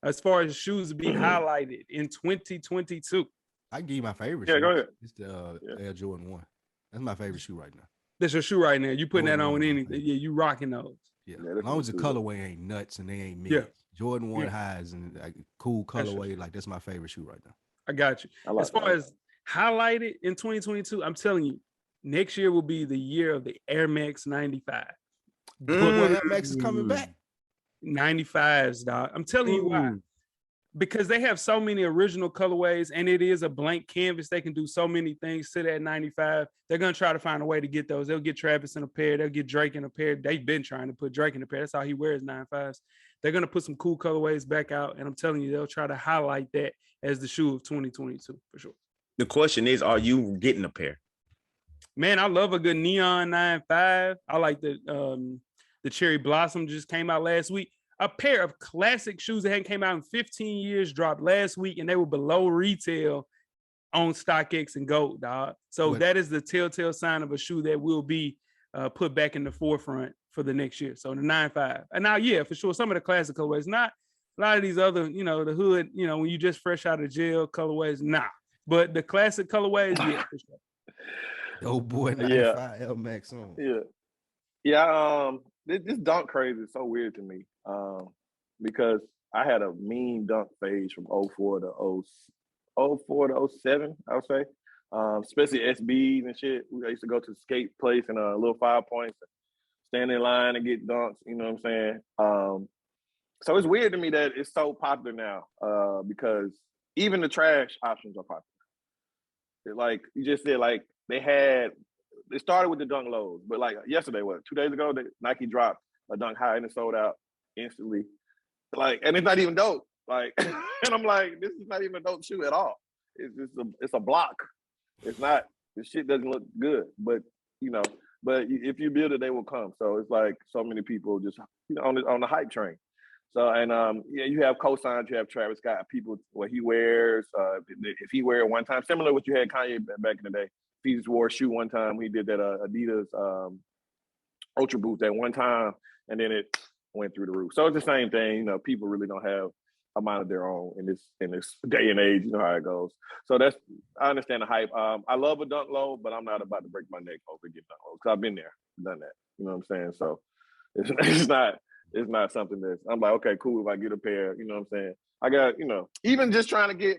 As far as shoes to be highlighted in 2022. I can give you my favorite Yeah, shoe. go ahead. It's the Air Jordan 1. That's my favorite shoe right now. That's your shoe right now. You putting that Jordan on with 1 is my anything. favorite. Yeah, you rocking those. Yeah, Yeah, as that's long as the cool. colorway ain't nuts and they ain't mid. Yeah. Jordan 1 Yeah. highs and like cool That's colorway, your- like that's my favorite shoe right now. I got you. I like As far that. as highlighted in 2022, I'm telling you, next year will be the year of the Air Max 95. Boy, Air Max is coming back. 95s, dog. I'm telling you why. Because they have so many original colorways and it is a blank canvas. They can do so many things to that 95. They're going to try to find a way to get those. They'll get Travis in a pair. They'll get Drake in a pair. They've been trying to put Drake in a pair. That's how he wears 95s. They're going to put some cool colorways back out. And I'm telling you, they'll try to highlight that as the shoe of 2022 for sure. The question is, are you getting a pair? Man, I love a good neon 95. I like the Cherry Blossom just came out last week. A pair of classic shoes that hadn't came out in 15 years dropped last week, and they were below retail on StockX and Gold, dog. So that is the telltale sign of a shoe that will be put back in the forefront for the next year. So the 95. And now, yeah, for sure, some of the classic colorways, not a lot of these other, the hood, when you just fresh out of jail colorways, nah. But the classic colorways, yeah, for sure. Oh boy, 95 Air Max on. Yeah. This dunk craze is so weird to me. Because I had a mean dunk phase from 04 to 07, I would say. Especially SBs and shit. I used to go to the skate place and a little 5 points, stand in line and get dunks, you know what I'm saying? So it's weird to me that it's so popular now, because even the trash options are popular. Like you just said, like they started with the dunk lows, but like yesterday, 2 days ago, Nike dropped a dunk high and it sold out instantly. Like, and it's not even dope. Like, and I'm like, this is not even a dope shoe at all. It's a block. It's not. This shit doesn't look good, but if you build it, they will come. So it's like so many people just on the hype train. So you have cosigns, you have Travis Scott, people what he wears. If he wear it one time, similar to what you had Kanye back in the day. If he just wore a shoe one time, he did that Adidas Ultra Boost at one time, and then it went through the roof. So it's the same thing. People really don't have a mind of their own in this day and age. You know how it goes. So I understand the hype. I love a dunk low, but I'm not about to break my neck over get dunk low because I've been there, done that. You know what I'm saying? So it's not something that's I'm like, okay, cool. If I get a pair, you know what I'm saying? I got, even just trying to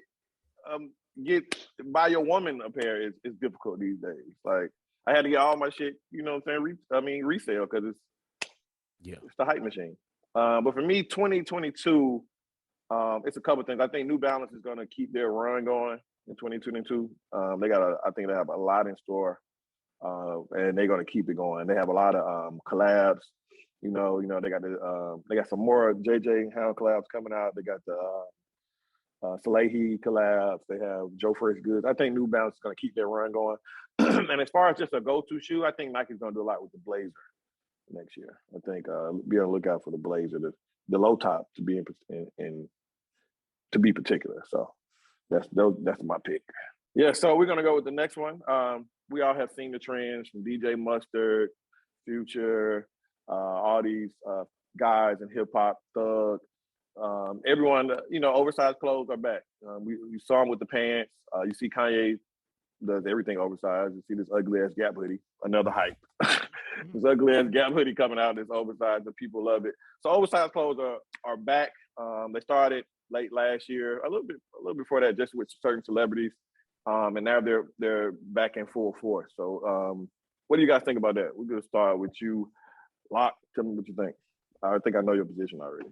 buy your woman a pair is difficult these days. Like I had to get all my shit, you know what I'm saying? Resale because it's the hype machine. But for me, 2022, it's a couple things. I think New Balance is going to keep their run going in 2022. I think they have a lot in store, and they're going to keep it going. They have a lot of collabs. They got some more JJ Hound collabs coming out. They got the Salehi collabs. They have Joe Fresh Goods. I think New Balance is going to keep their run going. And as far as just a go-to shoe, I think Nike's going to do a lot with the Blazer next year. I think be on the lookout for the Blazer, the low top to be to be particular. So that's my pick. Yeah, so we're gonna go with the next one. We all have seen the trends from DJ Mustard, Future, all these guys in hip hop, Thug. Everyone, oversized clothes are back. You saw them with the pants. You see Kanye does everything oversized. You see this ugly ass Gap hoodie, another hype. This ugly ass Gap hoodie coming out, this oversized, and people love it. So oversized clothes are back. They started late last year, a little before that, just with certain celebrities, and now they're back in full force. So, what do you guys think about that? We're gonna start with you, Locke. Tell me what you think. I think I know your position already.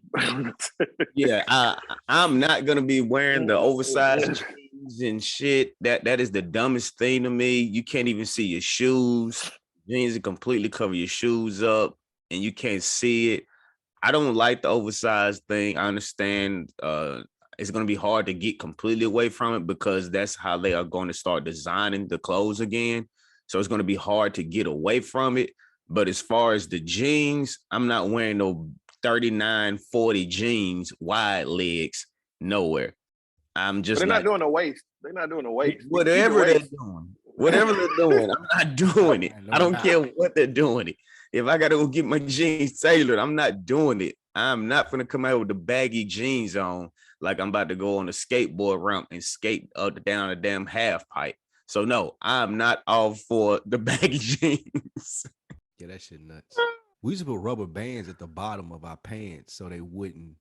Yeah, I'm not gonna be wearing the oversized jeans and shit. That is the dumbest thing to me. You can't even see your shoes. Jeans that completely cover your shoes up, and you can't see it. I don't like the oversized thing. I understand it's going to be hard to get completely away from it because that's how they are going to start designing the clothes again. So it's going to be hard to get away from it. But as far as the jeans, I'm not wearing no 39, 40 jeans, wide legs, nowhere. I'm just not doing the waist. They're not doing the waist. Whatever they're doing. Whatever they're doing, I'm not doing it. I don't care what they're doing. If I gotta go get my jeans tailored, I'm not doing it. I'm not gonna come out with the baggy jeans on like I'm about to go on a skateboard ramp and skate up down a damn half pipe. So no, I'm not all for the baggy jeans. Yeah, that shit nuts. We used to put rubber bands at the bottom of our pants so they wouldn't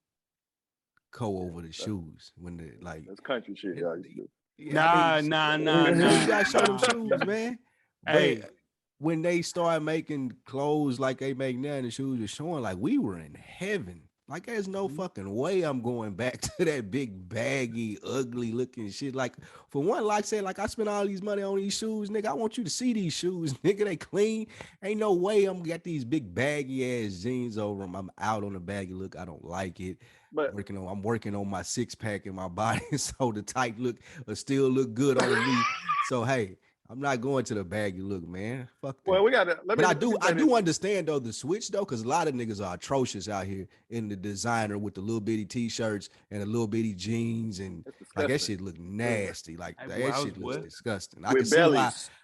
go over the shoes when they like. That's country shit, y'all used to do. Yeah, nah. You gotta show them shoes, man. Hey. But when they started making clothes like they make now, and the shoes were showing, like we were in heaven. Like there's no fucking way I'm going back to that big baggy, ugly looking shit. Like for one, like I said, like I spent all these money on these shoes, nigga. I want you to see these shoes, nigga. They clean. Ain't no way I'm gonna get these big baggy ass jeans over them. I'm out on the baggy look. I don't like it. But I'm working on my six pack in my body, so the tight look will still look good on me. So hey, I'm not going to the baggy look, man. Fuck that. well, we gotta. But I do understand though the switch though, because a lot of niggas are atrocious out here in the designer with the little bitty t-shirts and the little bitty jeans and like that shit look nasty. Like that shit looks disgusting.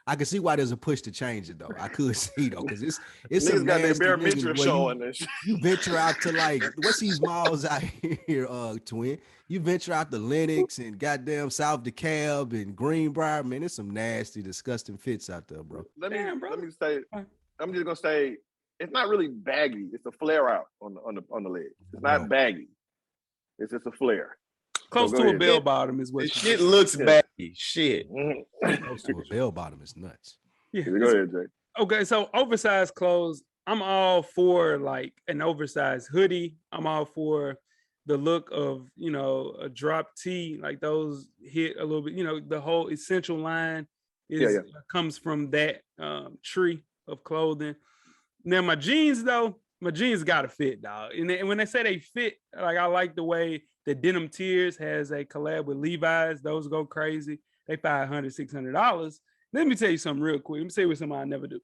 I can see why there's a push to change it though. I could see though, because it's niggas some got their nasty bare niggas minture where showing this. you venture out to like what's these malls out here, twin? You venture out to Lenox and goddamn South DeKalb and Greenbrier, man. There's some nasty, disgusting fits out there, bro. Let me say, I'm just gonna say, it's not really baggy. It's a flare out on the leg. It's not baggy. It's just a flare. Close to a bell bottom is what. Shit looks baggy. Shit. Close to a bell bottom is nuts. Yeah. Go ahead, Jay. Okay, so oversized clothes. I'm all for like an oversized hoodie. I'm all for the look of, you know, a drop tee, like those hit a little bit, you know, the whole essential line comes from that tree of clothing. Now my jeans though, my jeans gotta fit, dog. And when they say they fit, like I like the way the Denim Tears has a collab with Levi's. Those go crazy. They $500, $600. Let me tell you something real quick. Let me tell you something I never do.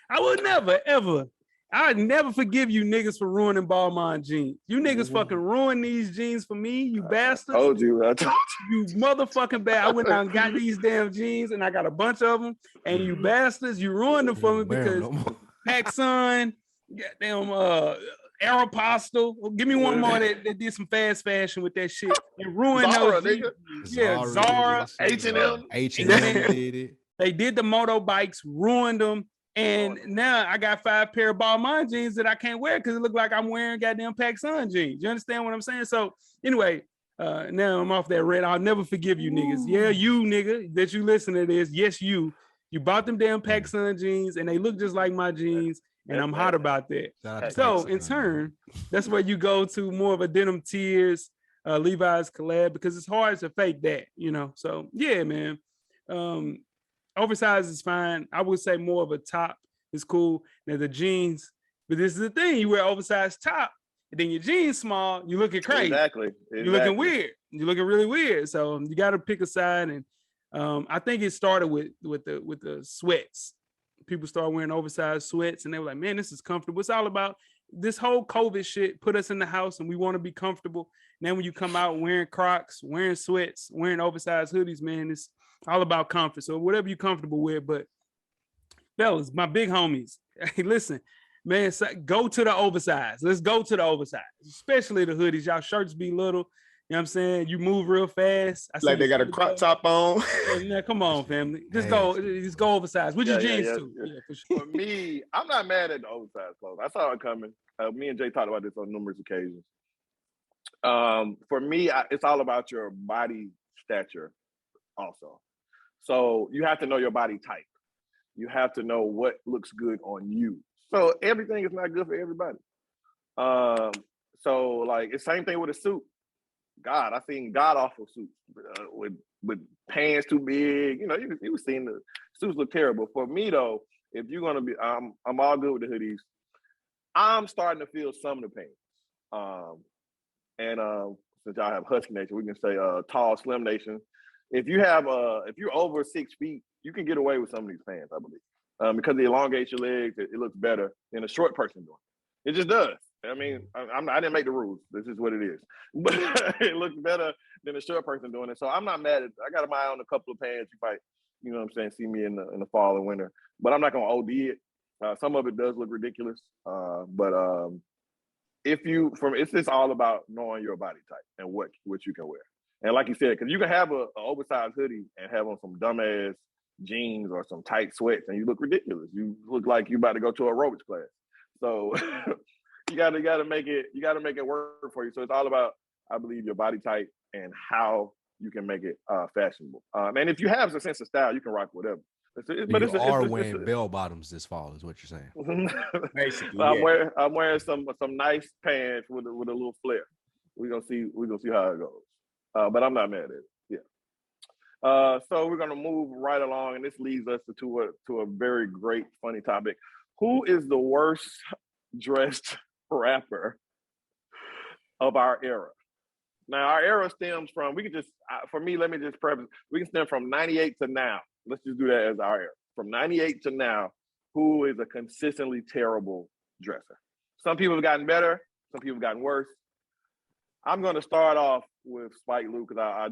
I would never, ever, I'd never forgive you niggas for ruining Balmain jeans. You niggas fucking ruined these jeans for me, you bastards. I told you. You motherfucking bad. I went out and got these damn jeans and I got a bunch of them. And you bastards, you ruined them for me because PacSun, goddamn Aeropostale. Give me one more that did some fast fashion with that shit. And ruined Zara, those jeans. Yeah, Zara. H&M. H&M did it. They did the motorbikes, ruined them. And now I got 5 pair of Balmain jeans that I can't wear because it look like I'm wearing goddamn PacSun jeans. You understand what I'm saying? So anyway, now I'm off that red. I'll never forgive you niggas. Yeah, you nigga that you listen to this. Yes, you bought them damn PacSun jeans and they look just like my jeans. And I'm hot about that. So in turn, that's where you go to more of a Denim Tears, Levi's collab, because it's hard to fake that, you know? So yeah, man. Oversized is fine. I would say more of a top is cool. Now the jeans, but this is the thing: you wear oversized top, and then your jeans small. You looking crazy. Exactly. You're looking weird. You're looking really weird. So you got to pick a side. And I think it started with the sweats. People started wearing oversized sweats, and they were like, "Man, this is comfortable." It's all about this whole COVID shit. Put us in the house, and we want to be comfortable. Now, when you come out wearing Crocs, wearing sweats, wearing oversized hoodies, man, it's all about comfort. So whatever you're comfortable with, but fellas, my big homies, hey, listen, man, go to the oversized. Let's go to the oversized, especially the hoodies. Y'all shirts be little. You know what I'm saying? You move real fast. Like they got a crop top on. Yeah, come on, family. Just go oversized. With your jeans too. Yeah, for sure. For me, I'm not mad at the oversized clothes. I saw it coming. Me and Jay talked about this on numerous occasions. For me, it's all about your body stature also. So you have to know your body type. You have to know what looks good on you. So everything is not good for everybody. So like it's same thing with a suit. God, I seen god awful suits with pants too big. You know, you was seeing the suits look terrible. For me though, if you're gonna be, I'm all good with the hoodies. I'm starting to feel some of the pain. Since y'all have husky nation, we can say tall, slim nation. If you're over 6 feet, you can get away with some of these pants, I believe, because it elongates your legs. It looks better than a short person doing it. It just does. I mean, I didn't make the rules. This is what it is. But it looks better than a short person doing it. So I'm not mad at it. I got my eye on a couple of pants. you know what I'm saying, see me in the fall and winter. But I'm not gonna OD it. Some of it does look ridiculous. But it's just all about knowing your body type and what you can wear. And like you said, because you can have an oversized hoodie and have on some dumbass jeans or some tight sweats, and you look ridiculous. You look like you about to go to aerobics class. So you gotta make it work for you. So it's all about, I believe, your body type and how you can make it fashionable. And if you have a sense of style, you can rock whatever. You are wearing bell bottoms this fall, is what you're saying. Basically, I'm wearing some nice pants with a little flare. We're gonna see how it goes. But I'm not mad at it. Yeah. So we're gonna move right along, and this leads us to a very great, funny topic. Who is the worst dressed rapper of our era? Now, our era stems from, let me just preface, we can stem from 98 to now. Let's just do that as our era. From 98 to now, who is a consistently terrible dresser? Some people have gotten better, some people have gotten worse. I'm going to start off with Spike Lee because I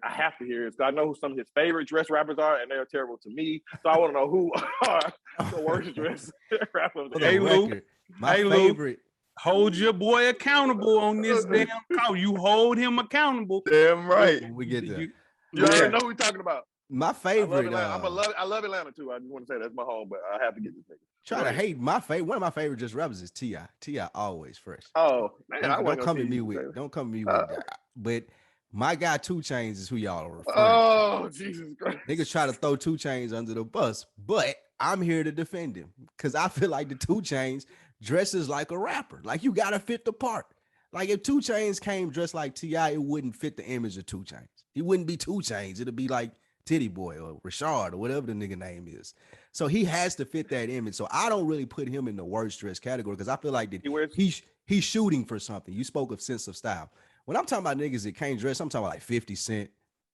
have to hear it. I know who some of his favorite dress rappers are, and they're terrible to me. So I want to know who are the worst dress rappers. Hey, Luke. My favorite. Luke, hold your boy accountable on this damn call. You hold him accountable. Damn right. When we get there. You already know who we're talking about. My favorite. I love Atlanta too. I just want to say that's my home, but I have to get this nigga. Try to hate my favorite. One of my favorite just rappers is T.I. T.I. always fresh. Oh man, don't come at me with that. But my guy 2 Chainz is who y'all are referring to. Jesus Christ. Niggas try to throw 2 Chainz under the bus, but I'm here to defend him because I feel like the 2 Chainz dresses like a rapper. Like you gotta fit the part. Like if 2 Chainz came dressed like T.I., it wouldn't fit the image of 2 Chainz. He wouldn't be 2 Chainz. It'd be like Titty Boy or Rashard or whatever the nigga name is. So he has to fit that image. So I don't really put him in the worst dress category because I feel like that he's shooting for something. You spoke of sense of style. When I'm talking about niggas that can't dress, I'm talking about like 50 Cent.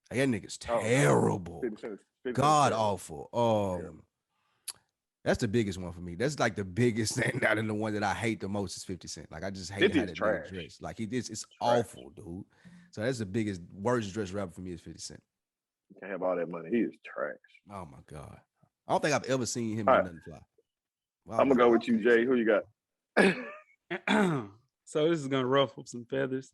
Like, that nigga's terrible. 50 God awful. That's the biggest one for me. That's like the biggest thing, not in the one that I hate the most is 50 Cent. Like I just hate how that nigga dress. Like it's awful, dude. So that's the biggest, worst dress rapper for me is 50 Cent. You can't have all that money. He is trash. Oh my God. I don't think I've ever seen him do nothing fly. Wow. I'm gonna go with you, Jay. Who you got? So this is gonna ruffle some feathers.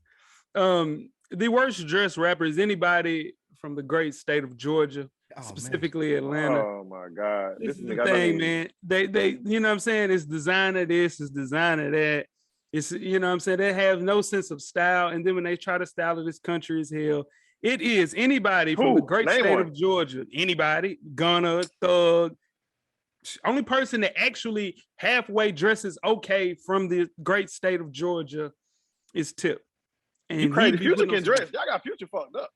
The worst dressed rapper is anybody from the great state of Georgia, specifically Atlanta. Oh my God. This is the thing, man. They you know what I'm saying? It's designer this, it's designer that. It's, you know what I'm saying? They have no sense of style. And then when they try to style it, this country is hell. It is anybody from the great state of Georgia. Anybody, Gunna, Thug. Only person that actually halfway dresses okay from the great state of Georgia is Tip. And Future can dress. Y'all got Future fucked up.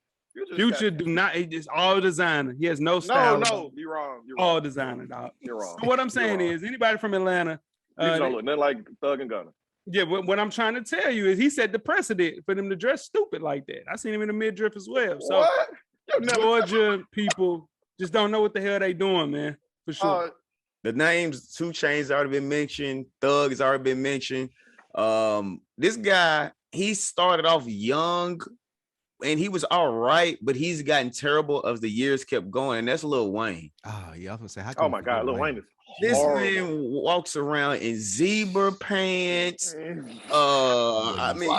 Future do not. It's all designer. He has no style. No, you're wrong. All designer, dog. You're wrong. So what I'm saying is anybody from Atlanta. Don't look nothing like Thug and Gunna. Yeah, but what I'm trying to tell you is he set the precedent for them to dress stupid like that. I seen him in the midriff as well. So Georgia people just don't know what the hell they doing, man. For sure. The names 2 Chainz already been mentioned. Thug has already been mentioned. This guy, he started off young and he was all right, but he's gotten terrible as the years kept going, and that's Lil Wayne. Oh, yeah, I was gonna say, oh my God, Lil Wayne is this horrible. Man walks around in zebra pants. I mean,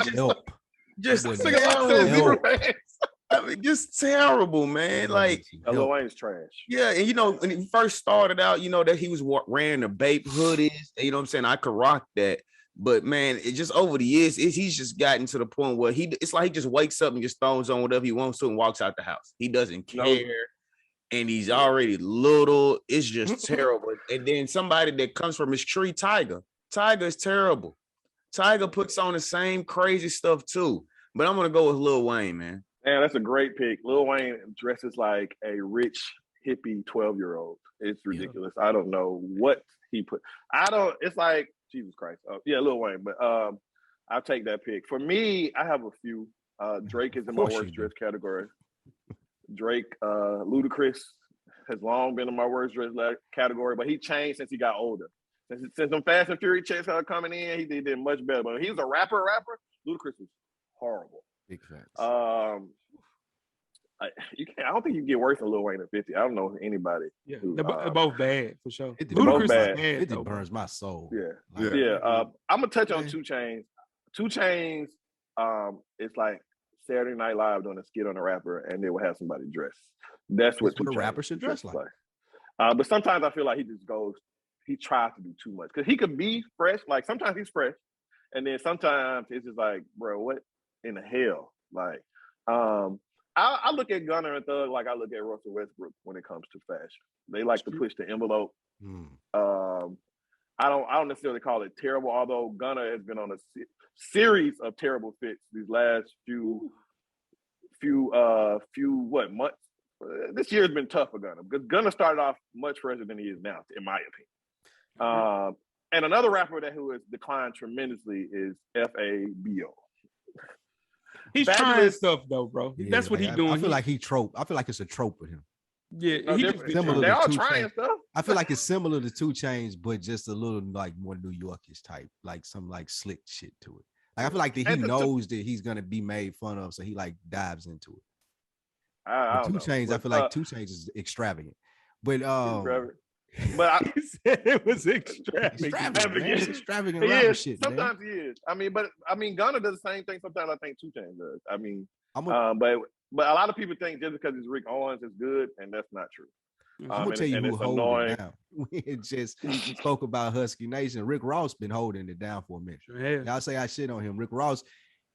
just terrible, man. Like Lil Wayne's trash. Yeah, and you know, when he first started out, you know that he was wearing the Bape hoodies. You know what I'm saying? I could rock that. But man, it just over the years, he's just gotten to the point where it's like he just wakes up and just throws on whatever he wants to and walks out the house. He doesn't care. And he's already little. It's just terrible. And then somebody that comes from his tree, Tyga. Tyga is terrible. Tyga puts on the same crazy stuff too. But I'm gonna go with Lil Wayne, man. Man, that's a great pick. Lil Wayne dresses like a rich hippie 12-year-old. It's ridiculous. Yeah. I don't know what he put. It's like Jesus Christ. Yeah, Lil Wayne. But I'll take that pick. For me, I have a few. Drake is in my worst dress category. Drake, Ludacris has long been in my worst dress category, but he changed since he got older. Since them Fast and Furious checks started coming in, he did much better. But he was a rapper. Ludacris was horrible. Big facts. You can't. I don't think you can get worse than Lil Wayne at 50. I don't know anybody. Yeah, who, they're both bad for sure. It Ludacris bad. is bad, It though, burns my soul. Yeah, Like, yeah. I'm gonna touch on Man. 2 Chainz. 2 Chainz. It's like Saturday Night Live doing a skit on a rapper, and they will have somebody dress. That's what That's what 2 a Chainz rapper should dress like. But sometimes I feel like he just goes. He tries to do too much because he could be fresh. Like sometimes he's fresh, and then sometimes it's just like, bro, what in the hell? Like, I look at Gunna and Thug like I look at Russell Westbrook when it comes to fashion. They like to push the envelope. I don't necessarily call it terrible, although Gunna has been on a series of terrible fits these last few months. This year has been tough for Gunna because Gunna started off much fresher than he is now, in my opinion. And another rapper who has declined tremendously is Fabio. He's trying stuff though, bro. Yeah, that's what he's doing. I feel like he trope. I feel like it's a trope with him. Yeah, No, they all trying stuff. I feel like it's similar to 2 Chainz, but just a little like more New Yorkish type, like some like slick shit to it. Like I feel like that he knows that he's gonna be made fun of, so he like dives into it. I don't 2 know. Chainz, I feel like 2 Chainz is extravagant, but But he said it was extravagant. It's extravagant he rapper is. shit. Sometimes Man. he is. I mean, Gunna does the same thing. Sometimes I think 2 Chainz does. I mean, but a lot of people think just because it's Rick Owens is good, and that's not true. I'm gonna tell you who holding it down. We just spoke about Husky Nation. Rick Ross been holding it down for a minute. Sure, y'all say I shit on him. Rick Ross,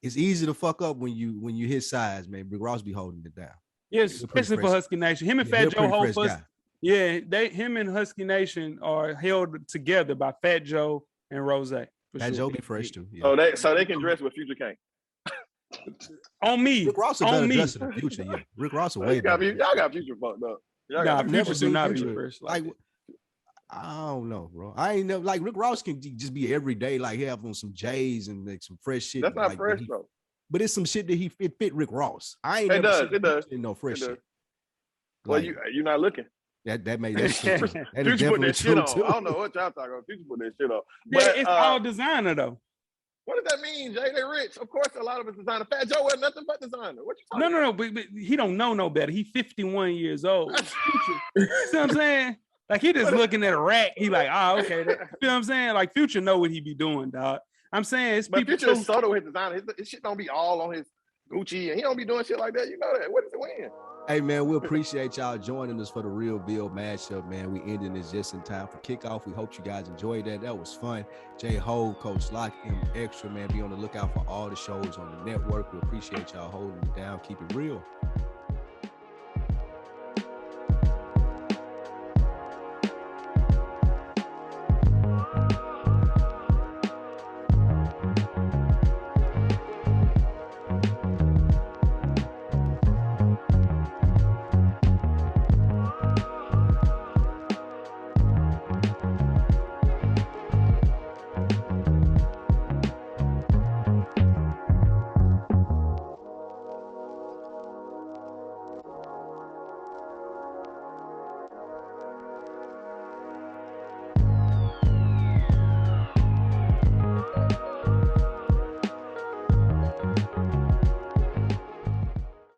it's easy to fuck up when you his size, man. Rick Ross be holding it down. Yes, especially for Husky Nation. Him and Fat Joe hold first. Yeah, him and Husky Nation are held together by Fat Joe and Rose. Fat Joe be fresh too. Yeah. So they can dress with Future can't. On me. Rick Ross is better dressed than Future. Yeah, Rick Ross is way better. Y'all got Future fucked up. I've never seen Future. Like I don't know, bro. I ain't never like Rick Ross can just be everyday, like he have on some J's and like some fresh shit. That's not like, fresh though. But it's some shit that it fit Rick Ross. I ain't it never does. No fresh shit. Well, like, you're not looking. That made that shit. That Future put that shit on. Too. I don't know what y'all talking about. Future put that shit on. But it's all designer though. What does that mean, Jay? They rich. Of course, a lot of it's designer. Fat Joe was nothing but designer. What you talking about? But he don't know no better. He's 51 years old. You see what I'm saying? Like he just looking at a rack. He like, okay. You know what I'm saying? Like Future know what he be doing, dog. I'm saying it's people. Future is subtle with his designer. His shit don't be all on his Gucci, and he don't be doing shit like that. You know that. What is it win? Hey man, we appreciate y'all joining us for the Reelville Mashup, man. We ending this just in time for kickoff. We hope you guys enjoyed that. That was fun. J Ho, Coach Lock, M Extra, man. Be on the lookout for all the shows on the network. We appreciate y'all holding it down. Keep it real.